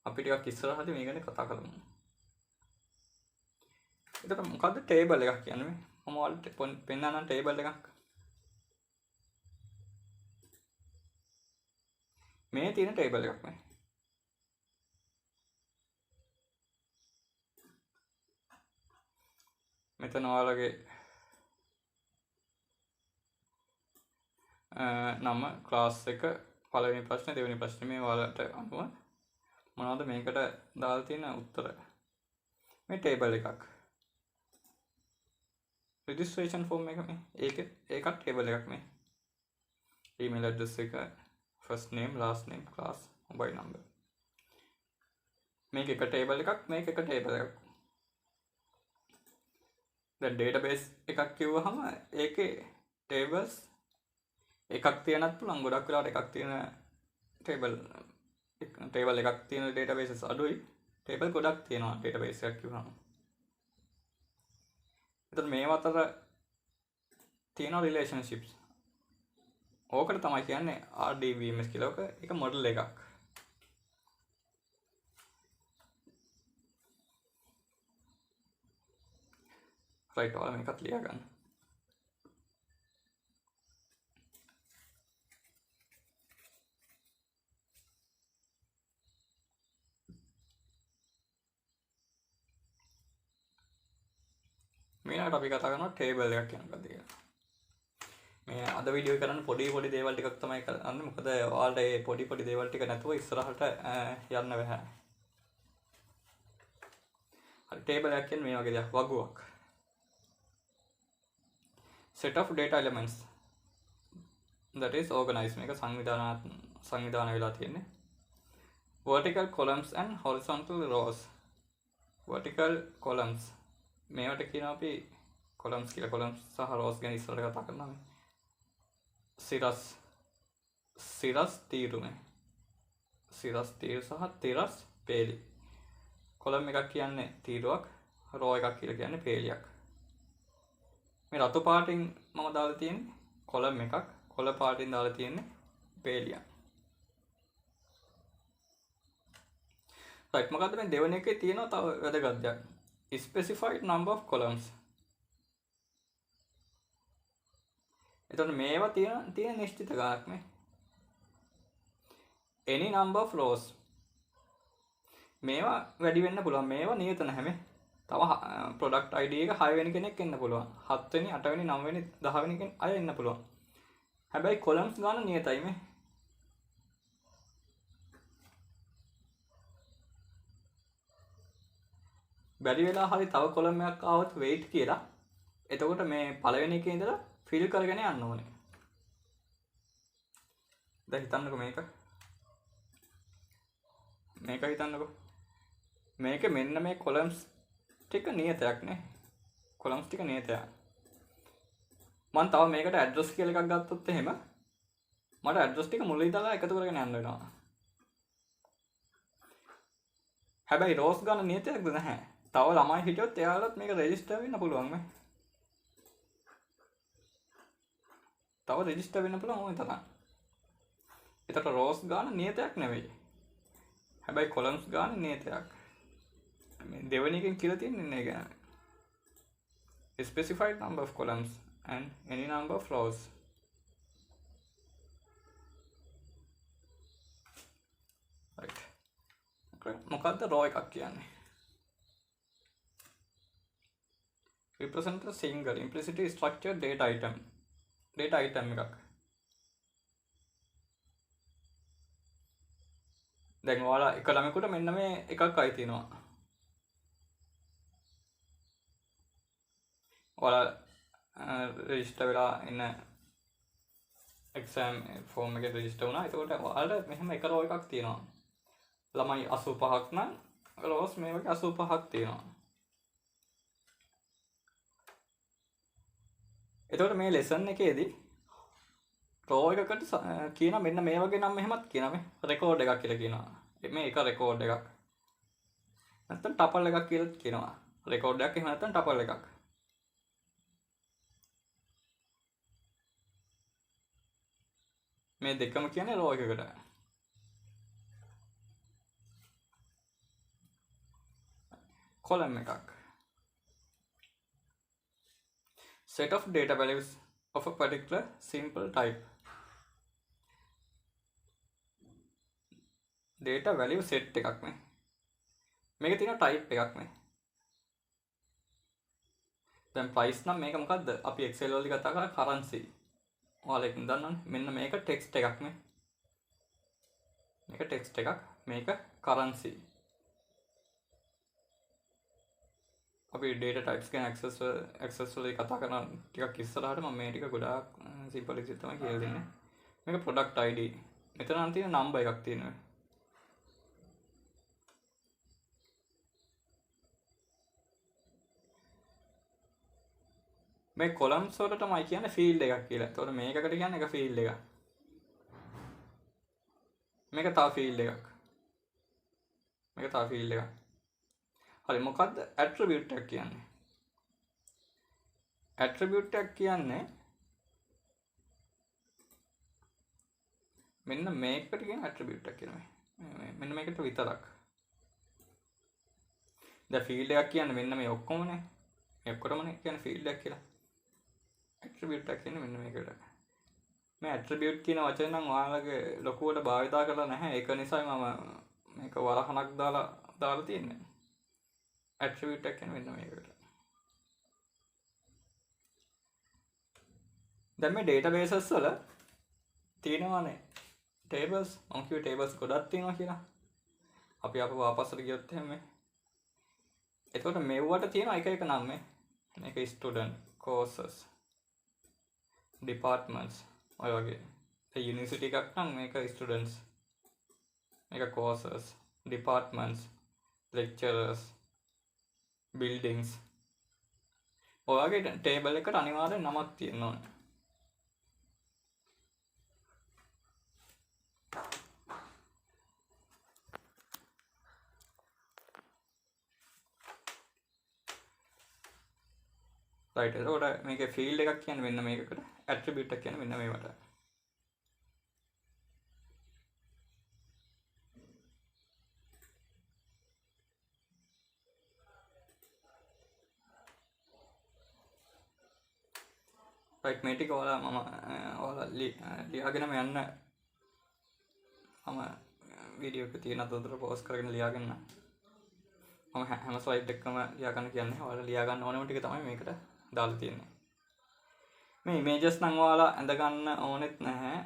අපි ටිකක් ඉස්සරහදී මේ ගැන කතා කරමු. එතකොට මොකද්ද table එකක් කියන්නේ මේ? මම ඔයාලට පෙන්නන්නම් table එකක්. මේ තියෙන ටේබල් එකක් මේ. මෙතන ඔයාලගේ නම ක්ලාස් එක පළවෙනි ප්‍රශ්නේ දෙවෙනි ප්‍රශ්නේ මේ ඔයාලට අනුව මොනවද මේකට දාලා තියෙන උත්තර. මේ ටේබල් එකක්. registration form එක මේ. ඒකත් ටේබල් එකක් මේ. email address එක, first name, last name, class, mobile number. මේක එක ටේබල් එකක්, මේක එක ටේබල් එකක්. දැන් database එකක් කිව්වහම ඒකේ tables එකක් තියනත් පුළුවන්, ගොඩක් වෙලාවට එකක් තියෙන table එකක් තියෙන databases අඩුයි. table ගොඩක් තියෙනවා database එකක් කිව්වහම. එතකොට මේ අතර තියෙන relationships. ඕකට තමයි කියන්නේ RDBMS කියලා. ඒක මොඩල් එකක්. right ඔයාලා මේකත් ලියා ගන්න. මේකට අපි කතා කරනවා ටේබල් එකක් කියන එකද කියලා. මේ අද වීඩියෝ කරන්න පොඩි දේවල් ටිකක් තමයි කරන්නේ. මොකද ඔයාලට මේ පොඩි දේවල් ටික නැතුව ඉස්සරහට යන්න බෑ. හරි ටේබල් එකක් කියන්නේ මේ වගේ දෙයක් වගුවක්. set of data elements that is organized. මේක සංවිධානය වෙලා තියෙන්නේ. vertical columns and horizontal rows. vertical columns මේවට කියනවා අපි columns කියලා. columns සහ rows ගැන ඉස්සරහට කතා කරනවා මේ. සිරස් තීරු මේ. සිරස් තීරු සහ තිරස් පේලි. column එකක් කියන්නේ තීරුවක්, row එකක් කියලා කියන්නේ පේලියක්. මේ රතු පාටින් මම දාලා තියෙන්නේ column එකක්, කොළ පාටින් දාලා තියෙන්නේ පේලියක්. right මොකද්ද මේ දෙවෙනි එකේ තියෙනවා තව වැදගත් දෙයක්. specified number of columns. එතකොට මේවා තියෙන නිශ්චිත ගණක් මේ. any number of rows. මේවා වැඩි වෙන්න පුළුවන්. මේවා නියත නැහැ මේ. තව product ID එක 6 වෙනි කෙනෙක් එන්න පුළුවන්. 7 වෙනි, 8 වෙනි, 9 වෙනි, 10 වෙනි කෙනෙක් අය එන්න පුළුවන්. හැබැයි columns ගන්න නියතයි මේ. බැරි වෙලා හරි තව column එකක් ආවොත් wait කියලා. එතකොට මේ පළවෙනි එකේ ඉඳලා fill කරගෙන යන්න ඕනේ. දැන් හිතන්නකෝ මේක හිතන්නකෝ. මේක මෙන්න මේ columns ටික නියතයක් නේ. columns ටික නියතයක්. මම තව මේකට address කියලා එකක් ගත්තොත් එහෙම මට address ටික මුලින් ඉඳලා එකතු කරගෙන යන්න වෙනවා. හැබැයි rows ගන්න නියතයක්ද නැහැ. තව ළමයි හිටියොත් එයාලත් මේක register වෙන්න පුළුවන් මේ. තව register වෙන්න පුළුවන් ඕනේ තරම්. ඒතර rows ගන්න නියතයක් නෙවෙයි. හැබැයි columns ගන්න නියතයක්. මේ දෙවෙනි එකෙන් කියලා තියෙන්නේ නේ ගැන. specified number of columns and any number of rows. right. මොකද්ද row එකක් කියන්නේ? represent a single implicitly structured data item. data item එකක්. දැන් ඔයාලා එක ළමයෙකුට මෙන්න මේ එකක් අයි තියෙනවා. ඔයාලා රෙජිස්ටර් වෙලා ඉන්න එක්සෑම් ෆෝම් එකේ රෙජිස්ටර් වුණා. එතකොට ඔයාලට මෙහෙම එක රෝ එකක් තියෙනවා. ළමයි 85ක් නම් රෝස් මේ වගේ 85ක් තියෙනවා. එතකොට මේ ලෙසන් එකේදී රෝ එකකට කියන මෙන්න මේ වගේ නම් මෙහෙමත් කියනවා. මේ රෙකෝඩ් එකක් කියලා කියනවා. මේ එක රෙකෝඩ් එකක්. නැත්නම් ටපල් එකක් කියලා කියනවා. රෙකෝඩ් එකක් එහෙම නැත්නම් ටපල් එකක්. මේ දෙකම කියන්නේ රෝ එකකට. column එකක්. set of data values of a particular simple type. data value set එකක් මේ. මේක තියෙන type එකක් මේ. දැන් price නම් මේක මොකද්ද? අපි Excel වලදී කතා කරා currency. ඔයාලා ඒක දන්නවනේ. මෙන්න මේක text එකක් මේ. මේක text එකක්. මේක currency. අපි data types ගැන access වලදී කතා කරන ටිකක් ඉස්සරහට මම මේ ටික ගොඩාක් simple විදිහට තමයි කියලා දෙන්නේ. මේක product ID. මෙතන නම් තියෙන number එකක් තියෙනවා. මේ columns වලට තමයි කියන්නේ field එකක් කියලා. එතකොට මේකකට කියන්නේ එක field එකක්. මේක තව field එකක්. මේක තව field එකක්. හරි මොකද්ද attribute එකක් කියන්නේ? attribute එකක් කියන්නේ මෙන්න මේකට කියන attribute එකක් කියනවා. මෙන්න මේකට විතරක්. දැන් field එකක් කියන්නේ මෙන්න මේ ඔක්කොමනේ. මේ ඔක්කොමනේ කියන්නේ field එකක් කියලා. attribute එකක් කියන්නේ මෙන්න මේකට. මේ attribute කියන වචනේ නම් ඔයාලගේ ලොකුවට භාවිතා කරලා නැහැ. ඒක නිසායි මම මේක වරහණක් දාලා තියෙන්නේ. attribute එකක් කියන්නේ මෙන්න මේකට. දැන් මේ databases වල තියෙනවානේ tables. මම කිව්වේ tables ගොඩක් තියෙනවා කියලා. අපි අපව වාපස්සට ගියොත් එහෙම එතකොට මෙව්වට තියෙනවා එක එක නම් මේ. මේක student, courses, departments ඔය වගේ. ඒ university එකක් නම් මේක students. මේක courses, departments, lecturers, buildings. ඔය වගේ table එකට අනිවාර්යෙන් නමක් තියෙන්න ඕනේ. right එතකොට මේකේ field එකක් කියන්නේ මෙන්න මේකකට attribute එකක් කියන්නේ මෙන්න මේවට right මේ ටික ඔයාලා ලියාගෙනම යන්න මම වීඩියෝ එක තියෙන අතර පෝස්ට් කරගෙන ලියාගෙන මම හැම ස්ලයිඩ් එකකම ලියා ගන්න කියන්නේ ඔයාලා ලියා ගන්න ඕනම ටික තමයි මේකට දාලා තියෙන්නේ. මේ images නම් ඔයාලා ඇඳ ගන්න ඕනෙත් නැහැ.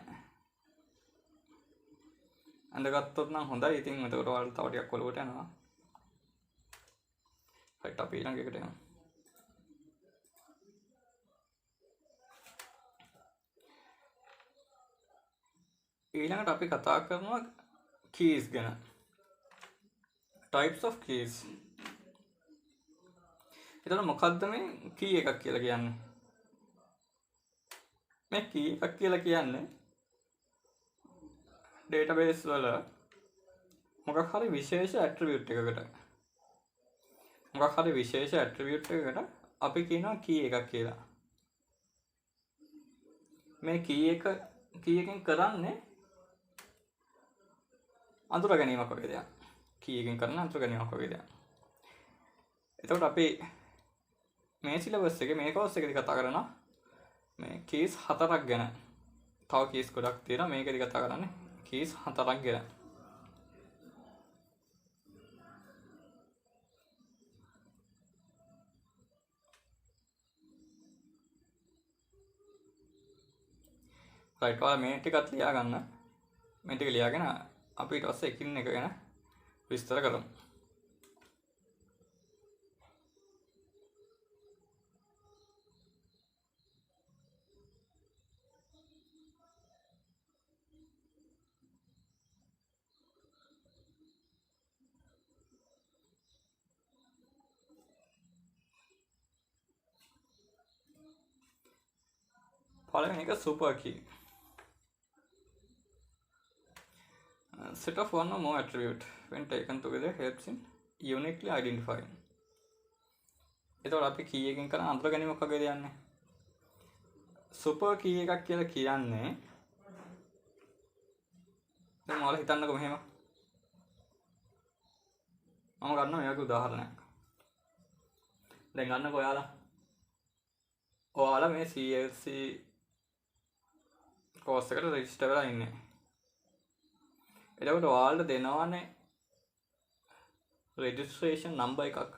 ඇඳගත්තොත් නම් හොඳයි. ඉතින් එතකොට ඔයාලා තව ටිකක් ඔලුවට යනවා. right අපි ඊළඟ එකට යමු. ඊළඟට අපි කතා කරනවා keys ගැන. types of keys. එතකොට මොකද්ද මේ key එකක් කියලා කියන්නේ? මේ key එකක් කියලා කියන්නේ database වල මොකක් හරි විශේෂ attribute එකකට අපි කියනවා key එකක් කියලා. මේ key එකෙන් කරන්නේ අඳුර ගැනීමක් වගේ දෙයක්. key එකෙන් කරන අඳුර ගැනීමක් වගේ දෙයක්. එතකොට අපි මේ සිලබස් එකේ මේ කෝස් එකේදී කතා කරනවා මේ keys 4ක් ගැන. තව keys ගොඩක් තියෙනවා. මේකේදී කතා කරන්නේ keys 4ක් ගැන. right ඔයාලා මේ ටිකත් ලියා ගන්න. මේ ටික ලියාගෙන අපි ඊට පස්සේ එකින් එක ගැන විස්තර කරමු. පළවෙනි එක super key. Set of one or more attribute when taken together helps in uniquely identifying. එතකොට අපි key එකෙන් කරන අඳුර ගැනීමක් වගේ දෙයක් නේ. super key එකක් කියලා කියන්නේ දැන් ඔයාලා හිතන්නකෝ මෙහෙම. මම ගන්නවා මේ වගේ උදාහරණයක්. දැන් ගන්නකෝ ඔයාලා මේ CLC course එකට register වෙලා ඉන්නේ. එතකොට ඔයාලට දෙනවනේ රෙජිස්ට්‍රේෂන් නම්බර් එකක්.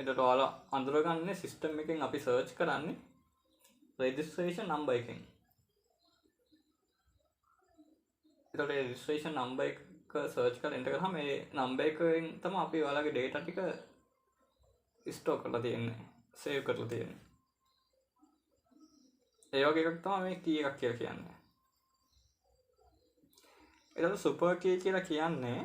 එතකොට ඔයාලා අඳුරගන්නේ සිස්ටම් එකෙන් අපි සර්ච් කරන්නේ රෙජිස්ට්‍රේෂන් නම්බර් එකෙන්. එතකොට රෙජිස්ට්‍රේෂන් නම්බර් එක සර්ච් කරලා එන්ටර් කරාම මේ නම්බර් එකෙන් තමයි අපි ඔයාලගේ data ටික ස්ටෝර් කරලා තියෙන්නේ, සේව් කරලා තියෙන්නේ. ඒ වගේ එකක් තමයි මේ key එකක් කියලා කියන්නේ. එතකොට සුපර් key කියලා කියන්නේ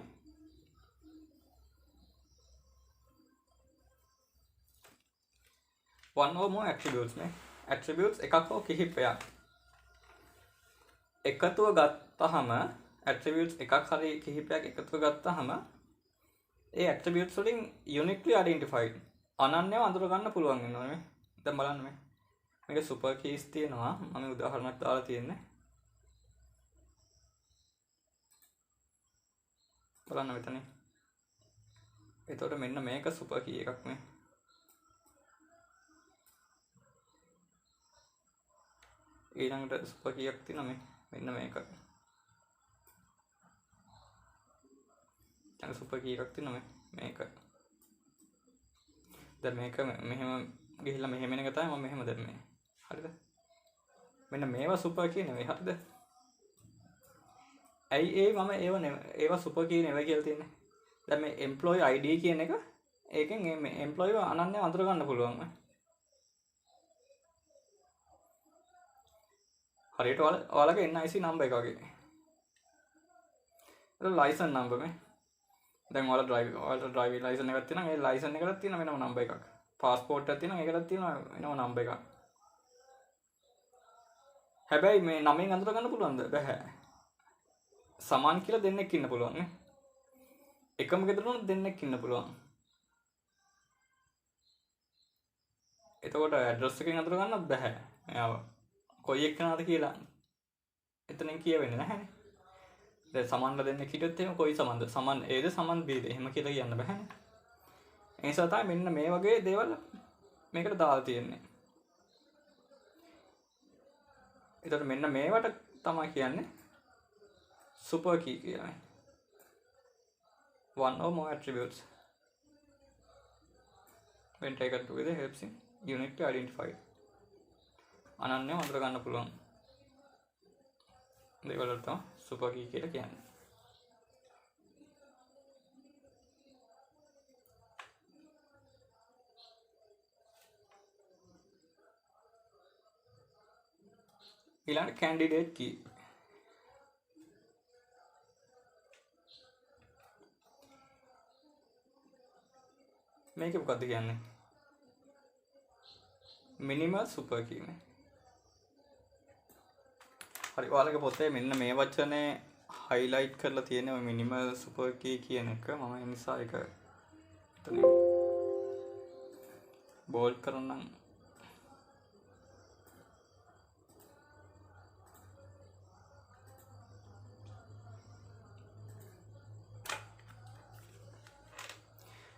one or more attributes නේ. attributes එකක් හෝ කිහිපයක් එකතුව ගත්තහම attributes එකක් හරි කිහිපයක් එකතුව ගත්තහම ඒ attributes වලින් uniquely identified අනන්‍යව අඳුර ගන්න පුළුවන් වෙනවා නේ. දැන් බලන්න මේක super keys තියෙනවා. මම උදාහරණයක් දාලා තියෙන්නේ. බලන්න මෙතන. එතකොට මෙන්න මේක super key එකක් නේ. ඊළඟට super key එකක් තියෙනවා මෙන්න මේක. දැන් super key එකක් තියෙනවා මේක. දැන් මේක මෙහෙම ගිහිල්ලා මෙහෙම එන එක තමයි මම මෙහෙම දැම්මේ. හරිද? මෙන්න මේවා super key නෙවෙයි. හරිද? ඇයි මම ඒවා super key නෙවෙයි කියලා තියෙන්නේ. දැන් මේ employee ID කියන එක ඒකෙන් මේ employee අනන්‍යව අඳුර ගන්න පුළුවන්. හරියට ඔයාලගේ NIC නම්බර් එක වගේ. ඒක ලයිසන් නම්බර් මේ. දැන් ඔයාලට ඩ්‍රයිවිං ලයිසන් එකක් තියෙනවා. ඒ ලයිසන් එකට තියෙන වෙනම නම්බර් එකක්. පාස්පෝර්ට් එකක් තියෙනවා. ඒකටත් තියෙනවා වෙනම නම්බර් එකක්. හැබැයි මේ නමෙන් අඳුර ගන්න පුළුවන්ද? බැහැ. සමාන් කියලා දෙන්නෙක් ඉන්න පුළුවන් නේ. එකම ගෙදරන දෙන්නෙක් ඉන්න පුළුවන්. එතකොට ඇඩ්‍රස් එකෙන් අඳුර ගන්නත් බැහැ. එයාව කොයි එක්කනද කියලා එතනින් කියවෙන්නේ නැහැනේ. දැන් සමන්ල දෙන්නෙක් හිටියොත් එහෙම කොයි සමන්ද? සමන් Aද සමන් Bද එහෙම කියලා කියන්න බැහැනේ. ඒ නිසා තමයි මෙන්න මේ වගේ දේවල් මේකට දාලා තියෙන්නේ. එතකොට මෙන්න මේවට තමයි කියන්නේ super key කියලා. One or more attributes when taken together helps in uniquely identified. අනන්‍යව අඳුර ගන්න පුළුවන් දේවල් වලට තමයි super key කියලා කියන්නේ. ඊළඟ candidate key. මේක මොකක්ද කියන්නේ? minimal super key නේ. හරි ඔයාලගේ පොතේ මෙන්න මේ වචනේ highlight කරලා තියෙනවා minimal super key කියන එක. මම ඒ නිසා ඒක එතන bold කරනම්.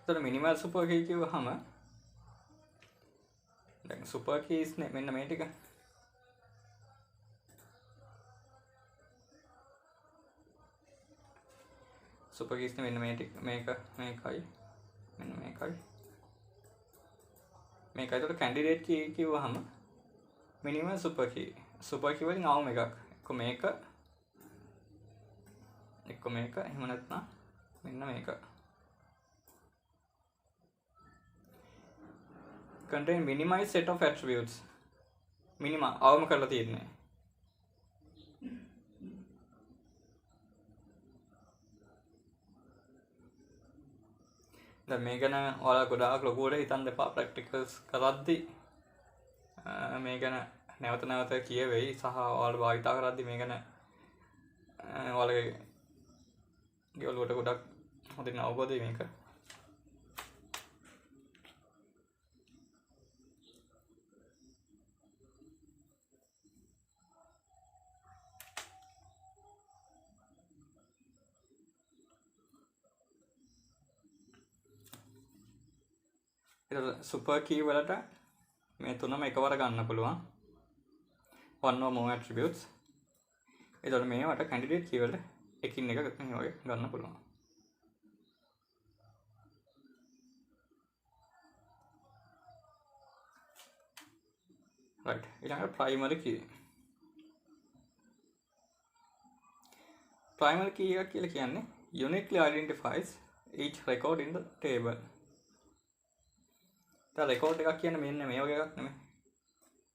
එතන minimal super key කියවහම දැන් super keys නේ මෙන්න මේ ටික. super keys නේ මෙන්න මේ ටික. මේකයි මෙන්න මේකයි. ඒතකොට candidate key කියවහම minimal super key. super key වලින් අවම එකක්. එක්ක මේක එහෙම නැත්නම් මෙන්න මේක. contain minimize set of attributes. minima අවම කරලා තියෙන්නේ. දැන් මේ ගැන ඔයාලා ගොඩාක් ලොකුවට හිතන්න එපා. ප්‍රැක්ටිකල්ස් කරද්දී මේ ගැන නැවත කියවෙයි සහ ඔයාලා භාවිතා කරද්දී මේ ගැන ඔයාලගේ ඔළුවට ගොඩක් හොඳින් අවබෝධ වෙයි මේක. super key වලට මේ තුනම එකවර ගන්න පුළුවන්. one or more attributes එතකොට මේවට කැන්ඩිඩේට් කීවර්ඩ් එකින් එක මේ වගේ ගන්න පුළුවන්. right ඊළඟට primary key. primary key එක කියලා කියන්නේ uniquely identifies each record in the table. දැන් record එකක් කියන්නේ මෙන්න මේ වගේ එකක් නෙමෙයි.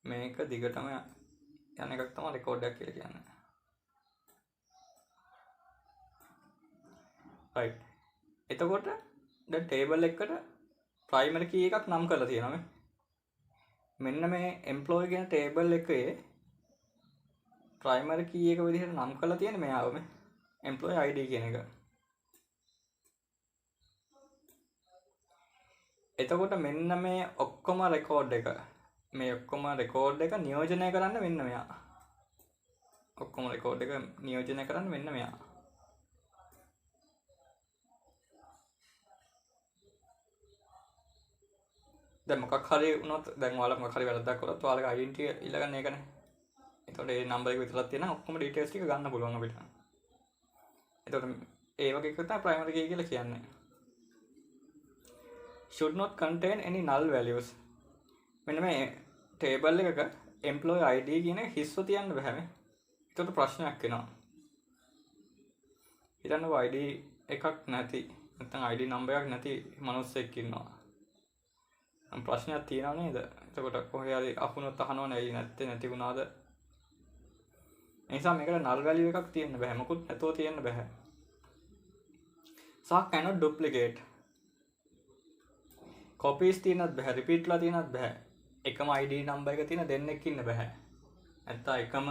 මේක දිගටම යන එකක් තමයි record එකක් කියලා කියන්නේ. right එතකොට දැන් table එකකට primary key එකක් නම් කරලා තියෙනවා මේ. මෙන්න මේ employee කියන table එකේ primary key එක විදිහට නම් කරලා තියෙන මෙයාව මේ employee ID කියන එක. එතකොට මෙන්න මේ ඔක්කොම record එක නියෝජනය කරන්න මෙන්න මෙයා. ඔක්කොම record එක නියෝජනය කරන්න මෙන්න මෙයා. දැන් මොකක් හරි වුණොත් දැන් ඔයාලා මොකක් හරි වැරද්දක් කරොත් ඔයාලගේ ඩෙන්ටිටි ඉල්ලගන්න ඒකනේ. එතකොට ඒ නම්බර් එක විතරක් තියෙනවා ඔක්කොම ඩීටේල්ස් ටික ගන්න පුළුවන් අපිට. එතකොට ඒ වගේ එකක් තමයි primary key කියලා කියන්නේ. should not contain any null values. මෙන්න මේ table එකක employee ID කියන එක හිස්ව තියන්න බෑ මේ. ඒකට ප්‍රශ්නයක් එනවා. ඊළඟ ID එකක් නැති නැත්නම් ID number එකක් නැති මිනිස්සෙක් ඉන්නවා. ප්‍රශ්නයක් තියෙනව නේද? එතකොට කොහේ හරි අහුනොත් අහනව නෑ නැති වුණාද? ඒ නිසා මේකට null value එකක් තියෙන්න බෑ. මොකුත් නැතුව තියෙන්න බෑ. සහ cannot duplicate. copies තියෙනත් බෑ, repeat ලා තියෙනත් බෑ. එකම ID number එක තියෙන දෙන්නෙක් ඉන්න බෑ. නැත්නම් එකම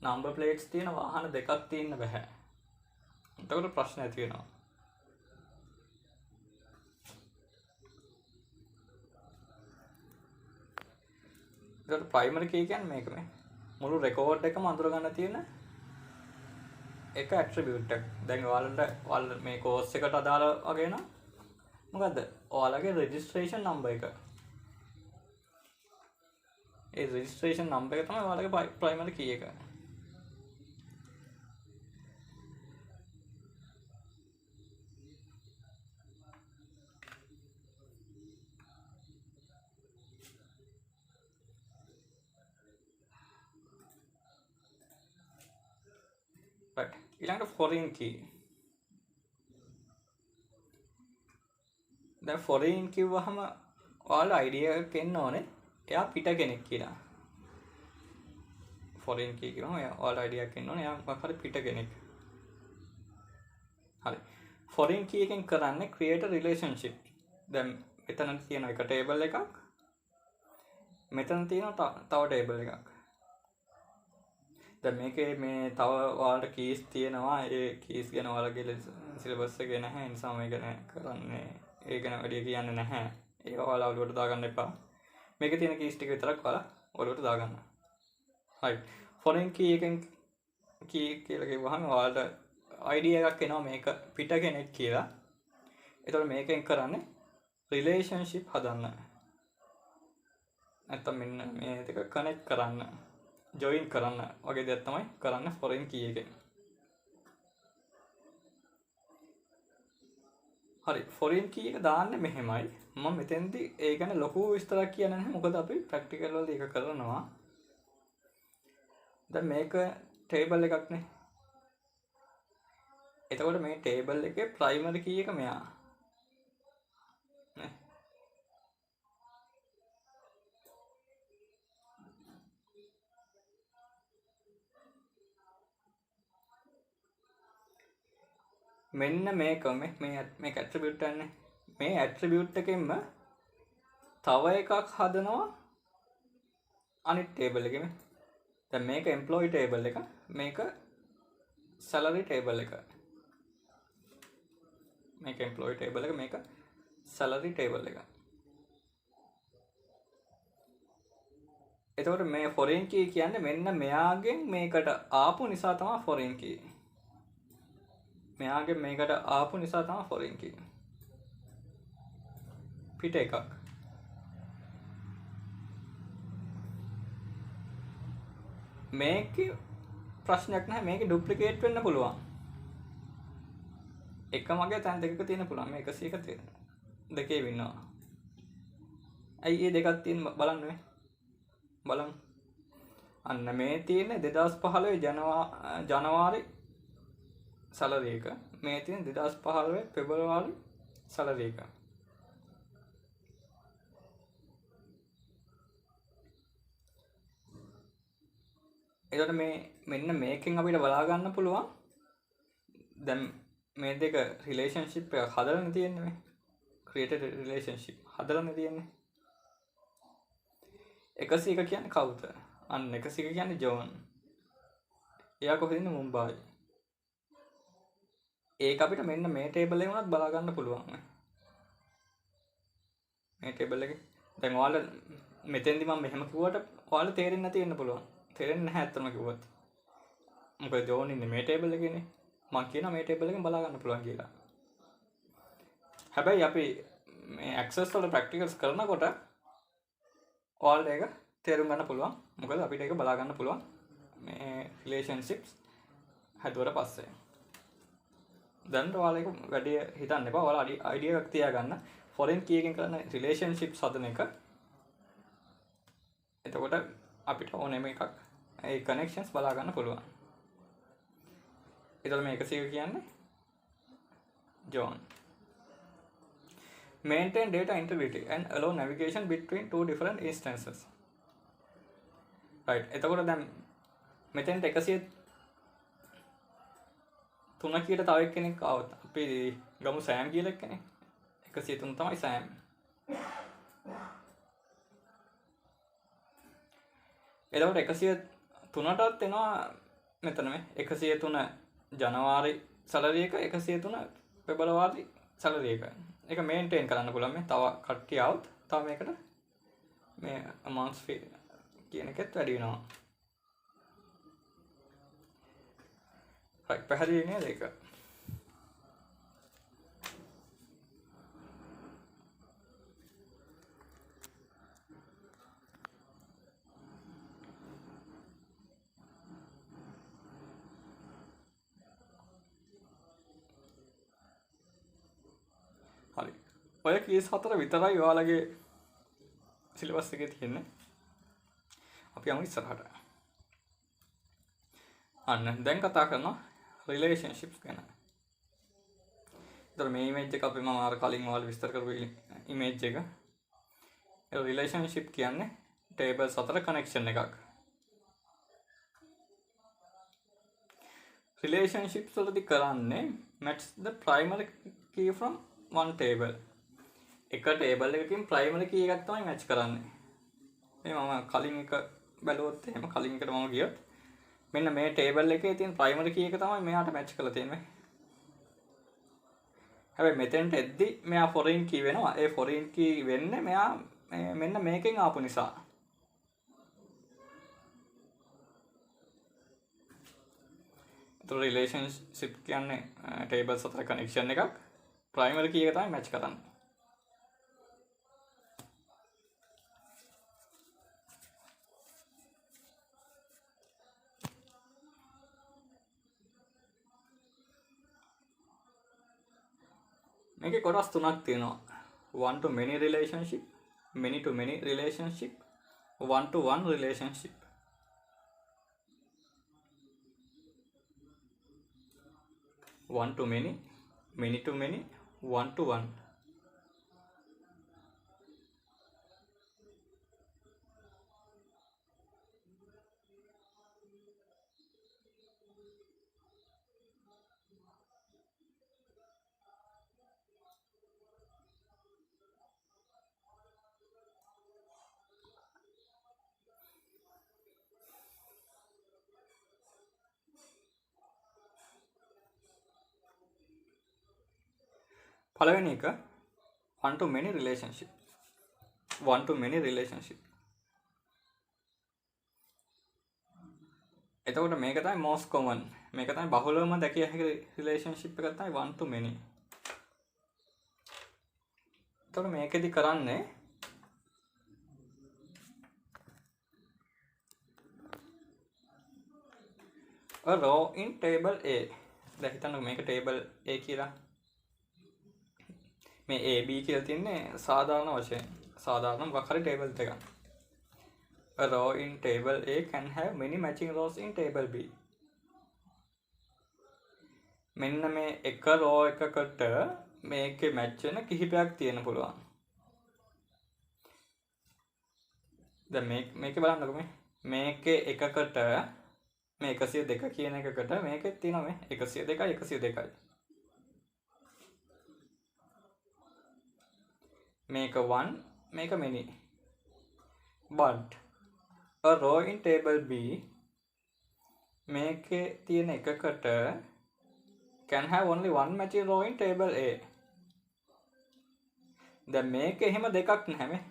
number plates තියෙන වාහන දෙකක් තියෙන්න බෑ. එතකොට ප්‍රශ්න ඇති වෙනවා. ඒකට primary key කියන්නේ මේක මේ. මුළු record එකම අඳුර ගන්න තියෙන එක attribute එකක්. දැන් ඔයාලා මේ course එකට අදාළ වගේ නම් මොකද්ද? ඔයාලගේ registration number එක. ඒ registration number එක තමයි ඔයාලගේ primary key එක. right ඊළඟට foreign key. දැන් foreign කිව්වහම ඔයාලා idea එකක් එන්න ඕනේ එයා පිට කෙනෙක් කියලා. foreign key කියවම ඔයාලා idea එකක් එන්න ඕනේ එයා මොකක් හරි පිට කෙනෙක්. හරි. foreign key එකෙන් කරන්නේ create a relationship. දැන් මෙතන තියෙන එක table එකක්. මෙතන තියෙන තව table එකක්. දැන් මේකේ මේ තව ඔයාලට keys තියෙනවා. ඒ keys ගැන ඔයාලගේ syllabus එකේ නැහැ. ඒ නිසා මේක කරන්නේ ඒ ගැන වැඩි කියන්නේ නැහැ. ඒක ඔයාලා ඔළුවට දාගන්න එපා. මේකේ තියෙන keys ටික විතරක් ඔයාලා ඔළුවට දාගන්න. right. foreign key එකෙන් key කියලා කිව්වහම ඔයාලට idea එකක් එනවා මේක පිට කෙනෙක් කියලා. ඒතකොට මේකෙන් කරන්නේ relationship හදන්න. නැත්නම් මෙන්න මේ දෙක connect කරන්න. join කරන්න වගේ දෙයක් තමයි කරන්න foreign key එකෙන්. හරි foreign key එක දාන්නේ මෙහෙමයි. මම මෙතෙන්දී ඒ ගැන ලොකු විස්තරයක් කියන්නේ නැහැ. මොකද අපි practical වලදී ඒක කරනවා. දැන් මේක table එකක් නේ. එතකොට මේ table එකේ primary key එක මෙයා. නේ. මෙන්න මේක මේක attribute එකනේ. මේ attribute එකෙන්ම තව එකක් හදනවා අනිත් table එකෙම. දැන් මේක employee table එක, මේක salary table එක. මේක employee table එක, මේක salary table එක. එතකොට මේ foreign key කියන්නේ මෙන්න මෙයාගෙන් මේකට ආපු නිසා තමයි foreign key. මෙයාගෙන් මේකට ආපු නිසා තමයි foreign key. පිට එකක්. මේක ප්‍රශ්නයක් නැහැ. මේකේ ඩුප්ලිකේට් වෙන්න පුළුවන්. එකම වගේ තැන් දෙකක තියෙන පුළුවන්. මේ 101 තියෙන. දෙකේ වෙන්නවා. ඇයි මේ දෙකක් තියෙන බලන්න මේ. බලමු. අන්න මේ තියෙන්නේ 2015 ජනවාරි සැලරි එක. මේ තියෙන 2015 පෙබරවාරි සැලරි එක. එතකොට මේ මෙන්න මේකෙන් අපිට බලා ගන්න පුළුවන් දැන් මේ දෙක රිලේෂන්ෂිප් එක හදලානේ තියෙන්නේ මේ ක්‍රියේටඩ් රිලේෂන්ෂිප් හදලානේ තියෙන්නේ 101 කියන්නේ කවුද? අන්න 101 කියන්නේ ජෝන්. එයා කොහෙද ඉන්නේ? මුම්බායි. ඒක අපිට මෙන්න මේ ටේබල් එකේ වුණත් බලා ගන්න පුළුවන්. මේ ටේබල් එකේ දැන් ඔයාලා මෙතෙන්දි මම මෙහෙම කිව්වට ඔයාලා තේරෙන්නේ නැති වෙන්න පුළුවන්. තේරෙන්නේ නැහැ අත්තම කිව්වත්. මොකද ජෝන් ඉන්නේ මේ ටේබල් එකේනේ. මම කියනවා මේ ටේබල් එකෙන් බලා ගන්න පුළුවන් කියලා. හැබැයි අපි මේ ඇක්සස් වල ප්‍රැක්ටිකල්ස් කරනකොට ඔයාලට ඒක තේරුම් ගන්න පුළුවන්. මොකද අපිට ඒක බලා ගන්න පුළුවන් මේ රිලේෂන්ෂිප්ස් හදුවට පස්සේ. දැන් ඔයාලා ඒක වැඩි හිතන්න එපා. ඔයාලා අයිඩියා එකක් තියාගන්න. ෆොරෙන් කී එකෙන් කරන රිලේෂන්ෂිප්ස් හදන එක. එතකොට අපිට ඕනෙම එකක් ඒ කනෙක්ෂන්ස් බලා ගන්න පුළුවන්. එතකොට මේ 101 කියන්නේ John. Maintain data integrity and allow navigation between two different instances. Right. එතකොට දැන් මෙතෙන්ට 103 කීයට තව එක්කෙනෙක් ආවොත් අපි ගමු සෑම් කියලා එක්කනේ. 103 තමයි සෑම්. එතකොට 103ටත් එනවා මෙතන මේ 103 ජනවාරි සැලරි එක 103 පෙබරවාරි සැලරි එක. ඒක මේන්ටේන් කරන්න පුළුවන් මේ තව කට්ටිය આવුත් තව මේකට මේ amounts fee කියන එකත් වැඩි වෙනවා. right පැහැදිලි නේද ඒක? හරි. ඔය කේස් හතර විතරයි ඔයාලගේ සිලබස් එකේ තියෙන්නේ. අපි යමු ඉස්සරහට. අන්න දැන් කතා කරනවා රිලේෂන්ෂිප්ස් ගැන. ඒතර මේ ඉමේජ් එක අපි මම අර කලින් ඔයාලා විස්තර කරපු ඉමේජ් එක. ඒ රිලේෂන්ෂිප් කියන්නේ ටේබල්ස් අතර කනෙක්ෂන් එකක්. රිලේෂන්ෂිප්ස් වලදී කරන්නේ match the primary key from one table. එක ටේබල් එකකින් ප්‍රයිමරි කී එකක් තමයි මැච් කරන්නේ. මේ මම කලින් එක බැලුවොත් එහෙම කලින් එකට මම ගියොත් මෙන්න මේ ටේබල් එකේ තියෙන ප්‍රයිමරි කී එක තමයි මෙයාට මැච් කරලා තියෙන්නේ. හැබැයි මෙතෙන්ට එද්දි මෙයා ෆොරින් කී වෙනවා. ඒ ෆොරින් කී වෙන්නේ මෙයා මෙන්න මේකෙන් ආපු නිසා. ඒතර රිලේෂන්ෂිප් කියන්නේ ටේබල්ස් අතර කනෙක්ෂන් එකක්. ප්‍රයිමරි කී එක තමයි මැච් කරන්නේ. මේකේ කොටස් තුනක් තියෙනවා. one to many relationship, many to many relationship, one to one relationship. one to many, many to many, one to one. පළවෙනි එක one to many relationship. one to many relationship. එතකොට මේක තමයි most common. මේක තමයි බහුලවම දැකිය හැකි relationship එක තමයි one to many. එතකොට මේකෙදි කරන්නේ a row in table A. දැන් හිතන්න මේක table A කියලා. මේ A B කියලා තියන්නේ සාධාරණ වශයෙන්. සාධාරණ මොකක් හරි table එකක්. A row in table A can have many matching rows in table B. මෙන්න මේ එක row එකකට මේකේ match වෙන කිහිපයක් තියෙන්න පුළුවන්. දැන් මේකේ බලන්නකෝ මේකේ එකකට මේ 102 කියන එකකට මේකේ තියෙනවා මේ 102යි 102යි. මේක 1 මේක many. But a row in table B මේකේ තියෙන එකකට can have only one matching row in table A. දැන් මේකේ එහෙම දෙකක් නැහැ මේ.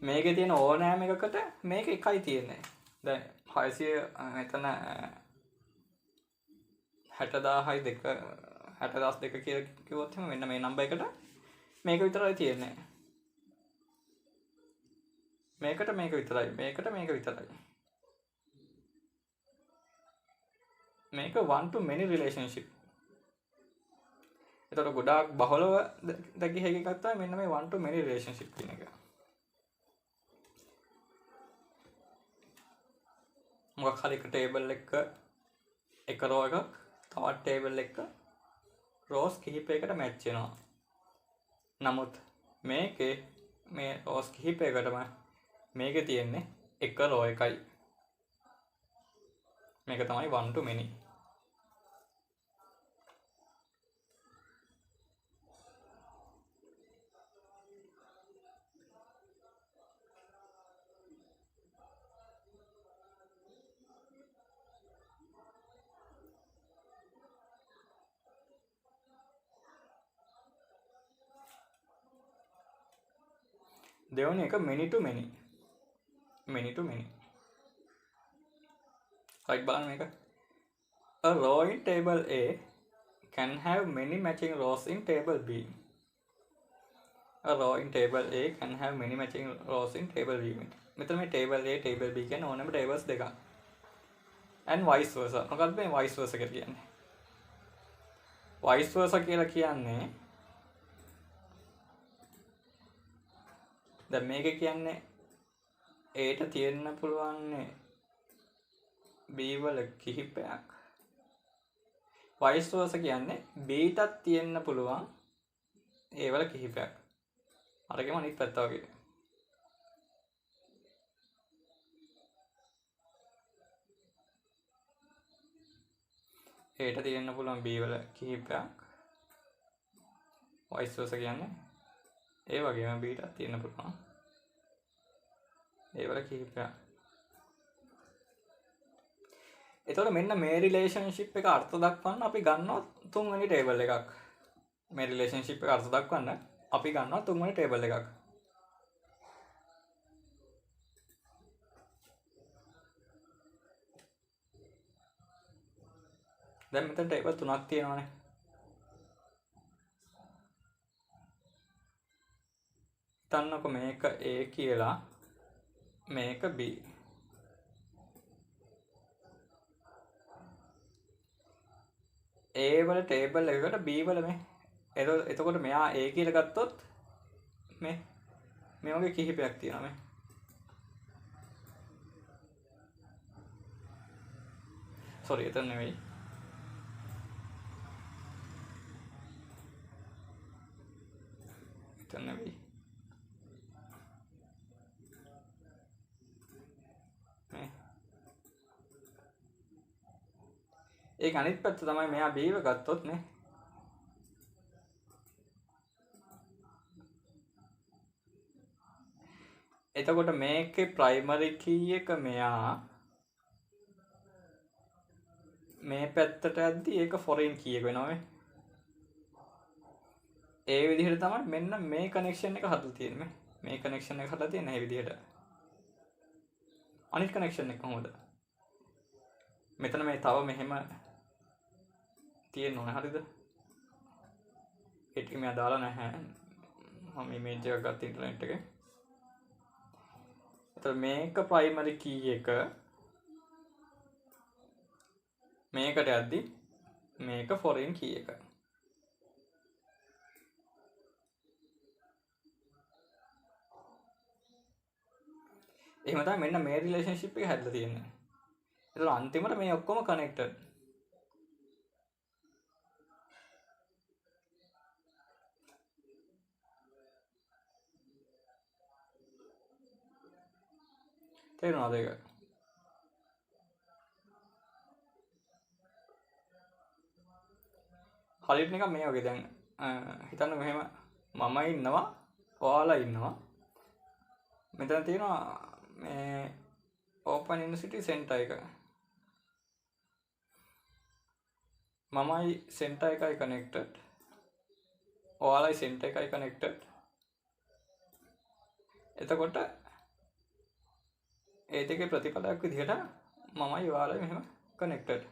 මේකේ තියෙන ඕනෑම එකකට මේක එකයි තියෙන්නේ. දැන් 600 මෙතන 60000යි 60002 කියලා කිව්වොත් එහෙනම් මෙන්න මේ නම්බර් එකට මේක විතරයි තියෙන්නේ. මේකට මේක විතරයි. මේකට මේක විතරයි. මේක one to many relationship. එතකොට ගොඩාක් බහුලව දැකිය හැකි එකක් තමයි මෙන්න මේ one to many relationship කියන එක. මොකක් හරි එක ටේබල් එක එක රෝ එකක් තවත් ටේබල් එක රෝස් කිහිපයකට මැච් වෙනවා. නමුත් මේකේ මේ රෝස් කිහිපයකටම මේකේ තියෙන්නේ එක රෝ එකයි. මේක තමයි one to many. දෙවන එක many to many. Many to many. Right බලන්න මේක. A row in table A can have many matching rows in table B. A row in table A can have many matching rows in table B. මෙතන මේ table A table B කියන ඕනෑම tables දෙකක්. And vice versa. මොකක්ද මේ vice versa කියලා කියන්නේ? Vice versa කියලා කියන්නේ දැන් මේක කියන්නේ Aට තියෙන්න පුළුවන් B වල කිහිපයක්. vice versa කියන්නේ Bටත් තියෙන්න පුළුවන් A වල කිහිපයක්. අරගෙම අනිත් පැත්ත වගේ. Aට තියෙන්න පුළුවන් B වල කිහිපයක්. vice versa කියන්නේ ඒ වගේම Bටත් තියෙන්න පුළුවන් ඒ වල කිහිපයක්. එතකොට මෙන්න මේ රිලේෂන්ෂිප් එක අර්ථ දක්වන්න අපි ගන්නවා තුන්වෙනි ටේබල් එකක්. මේ රිලේෂන්ෂිප් එක අර්ථ දක්වන්න අපි ගන්නවා තුන්වෙනි ටේබල් එකක්. දැන් මෙතන ටේබල් තුනක් තියෙනවානේ. හිතන්නකො මේක A කියලා මේක B. A වල ටේබල් එකකට B වල මේ එතකොට මෙයා A කියලා ගත්තොත් මේ වගේ කිහිපයක් තියෙනවා මේ. sorry එතන නෙවෙයි. එතන නෙවෙයි. ඒක අනිත් පැත්ත තමයි මෙයා B ව ගත්තොත් නේ. එතකොට මේකේ ප්‍රයිමරි කී එක මෙයා මේ පැත්තට යද්දි ඒක ෆොරේන් කී එක වෙනවා මේ. ඒ විදිහට තමයි මෙන්න මේ කනෙක්ෂන් එක හදලා තියෙන්නේ. මේ කනෙක්ෂන් එක හදලා තියෙන මේ විදිහට. අනිත් කනෙක්ෂන් එක කොහොමද? මෙතන මේ තව මෙහෙම තියෙන්න ඕනේ හරිද? ඒ ටික මම දාලා නැහැ. මම ඉමේජ් එකක් ගත්ත ඉන්ටර්නෙට් එකේ. එතකොට මේක ප්‍රයිමරි කී එක මේකට යද්දි මේක ෆොරින් කී එක. එහෙම තමයි මෙන්න මේ රිලේෂන්ෂිප් එක හැදලා තියෙන්නේ. එතකොට අන්තිමට මේ ඔක්කොම කනෙක්ටඩ්. තේරුණාද ඒක? හරියට නිකන් මේ වගේ දැන් හිතන්න මෙහෙම මම ඉන්නවා ඔයාලා ඉන්නවා මෙතන තියෙනවා මේ ඕපන් යුනිවර්සිටි සෙන්ටර් එක මමයි සෙන්ටර් එකයි කනෙක්ටඩ් ඔයාලයි සෙන්ටර් එකයි කනෙක්ටඩ් එතකොට ඒ දෙකේ ප්‍රතිඵලයක් විදිහට මමයි ඔයාලයි මෙහෙම කනෙක්ටඩ්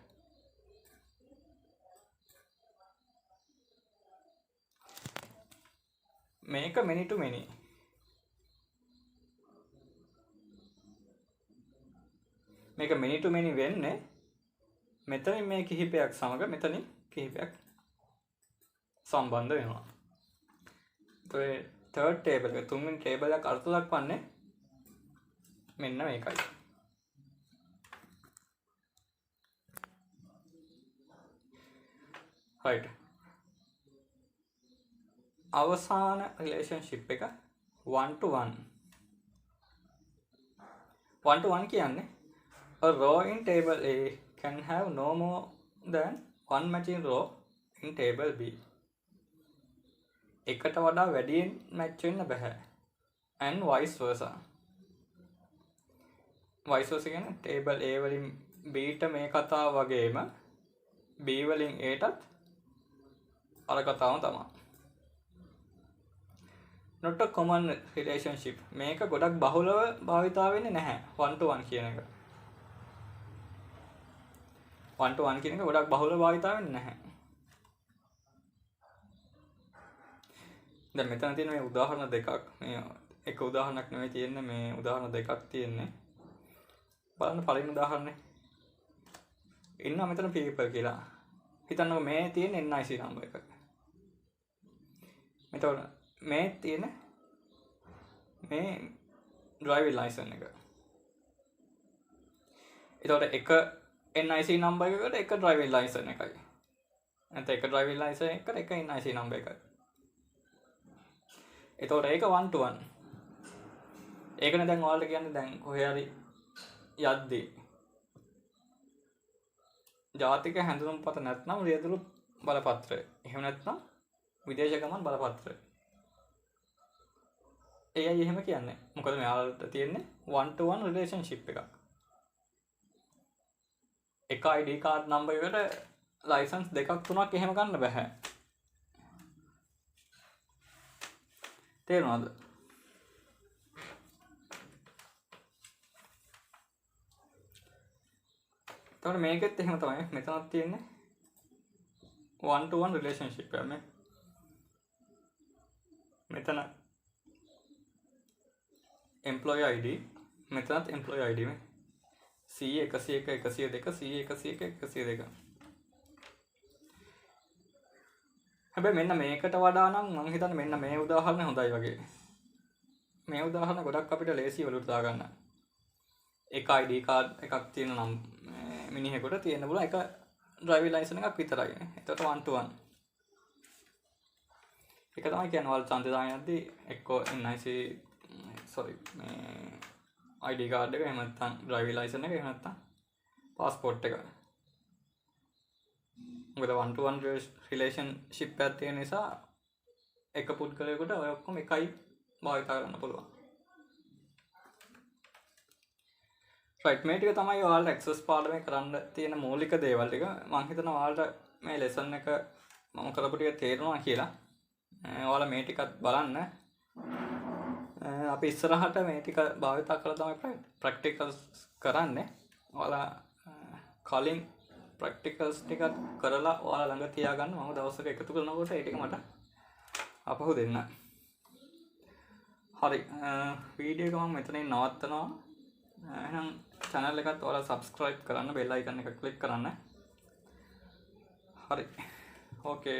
මේක many to many මේක many to many වෙන්නේ මෙතනින් මේ කිහිපයක් සමග මෙතනින් කිහිපයක් සම්බන්ධ වෙනවා. ඒ third table එක තුන්වෙනි table එක අර්ථ දක්වන්නේ මෙන්න මේකයි. right. අවසාන රිලේෂන්ෂිප් එක 1 to 1. 1 to 1 කියන්නේ a row in table A can have no more than one matching row in table B. එකට වඩා වැඩියෙන් මැච් වෙන්න බෑ. and vice versa. vice versa කියන්නේ table A වලින් B ට මේ කතාව වගේම B වලින් A ටත් අර කතාවම තමයි. not a common relationship. මේක ගොඩක් බහුලව භාවිතා වෙන්නේ නැහැ 1 to 1 කියන එක. 1 to 1 කියන එක ගොඩක් බහුලව භාවිතා වෙන්නේ නැහැ. දැන් මෙතන තියෙන මේ උදාහරණ දෙකක් මේ එක උදාහරණයක් නෙවෙයි තියෙන්නේ මේ උදාහරණ දෙකක් තියෙන්නේ. බලන්න පළවෙනි උදාහරණේ. ඉන්නවා මෙතන people කියලා. හිතන්නකො මේ තියෙන NIC නම්බර් එක. මෙතන මේ තියෙන මේ driving license එක. එතකොට එක NIC නම්බර් එකකට එක driving license එකයි. නැත්නම් එක driving license එකකට එක NIC නම්බර් එකයි. එතකොට ඒක 1 to 1. ඒකනේ දැන් ඔයාලට කියන්නේ දැන් කොහේ හරි යද්දී ජාතික හැඳුනුම්පත නැත්නම් රියදුරු බලපත්‍රය. එහෙම නැත්නම් විදේශ ගමන් බලපත්‍රය. එයයි එහෙම කියන්නේ. මොකද මෙයාලට තියෙන්නේ 1 to 1 රිලේෂන්ෂිප් එකක්. එක ID කාඩ් නම්බර් එකට ලයිසන්ස් දෙකක් තුනක් එහෙම ගන්න බෑ. තේරුණාද? එතකොට මේකෙත් එහෙම තමයි. මෙතනත් තියෙන්නේ 1 to 1 රිලේෂන්ෂිප් එකක් මේ. මෙතන employee ID මෙතනත් employee ID මේ C101 102 C101 102. හැබැයි මෙන්න මේකට වඩා නම් මම හිතන්නේ මෙන්න මේ උදාහරණය හොඳයි වගේ. මේ උදාහරණ ගොඩක් අපිට ලේසි වලට දාගන්න. එක ID කාඩ් එකක් තියෙන නම් මිනිහෙකුට තියෙන්න බුණා එක driving license එකක් විතරයි. එතකොට 1 to 1. ඒක තමයි කියන්නේ ඔයාලා ඡන්දය දාගෙන යද්දී එක්කෝ NIC මේ ID කාඩ් එක එහෙම නැත්නම් driving license එක එහෙම නැත්නම් passport එක. මොකද 1 to 1 relationship එකක් තියෙන නිසා එක පුද්ගලයෙකුට ඔය ඔක්කොම එකයි භාවිත කරන්න පුළුවන්. right මේ ටික තමයි ඔයාලට access පාඩමේ කරන්න තියෙන මූලික දේවල් ටික. මම හිතනවා ඔයාලට මේ lesson එක මම කරපු ටික තේරුණා කියලා. ඔයාලා මේ ටිකත් බලන්න. අපි ඉස්සරහට මේ ටික භාවිත කරලා තමයි practicals කරන්නේ. ඔයාලා කලින් practicals ටික කරලා ඔයාලා ළඟ තියාගන්න. මම දවසක එකතු කරනකොට ඒ ටික මට අපහු දෙන්න. හරි වීඩියෝ එක මම මෙතනින් නවත්තනවා. එහෙනම් channel එකත් ඔයාලා subscribe කරන්න, bell icon එක click කරන්න. හරි. ඕකේ.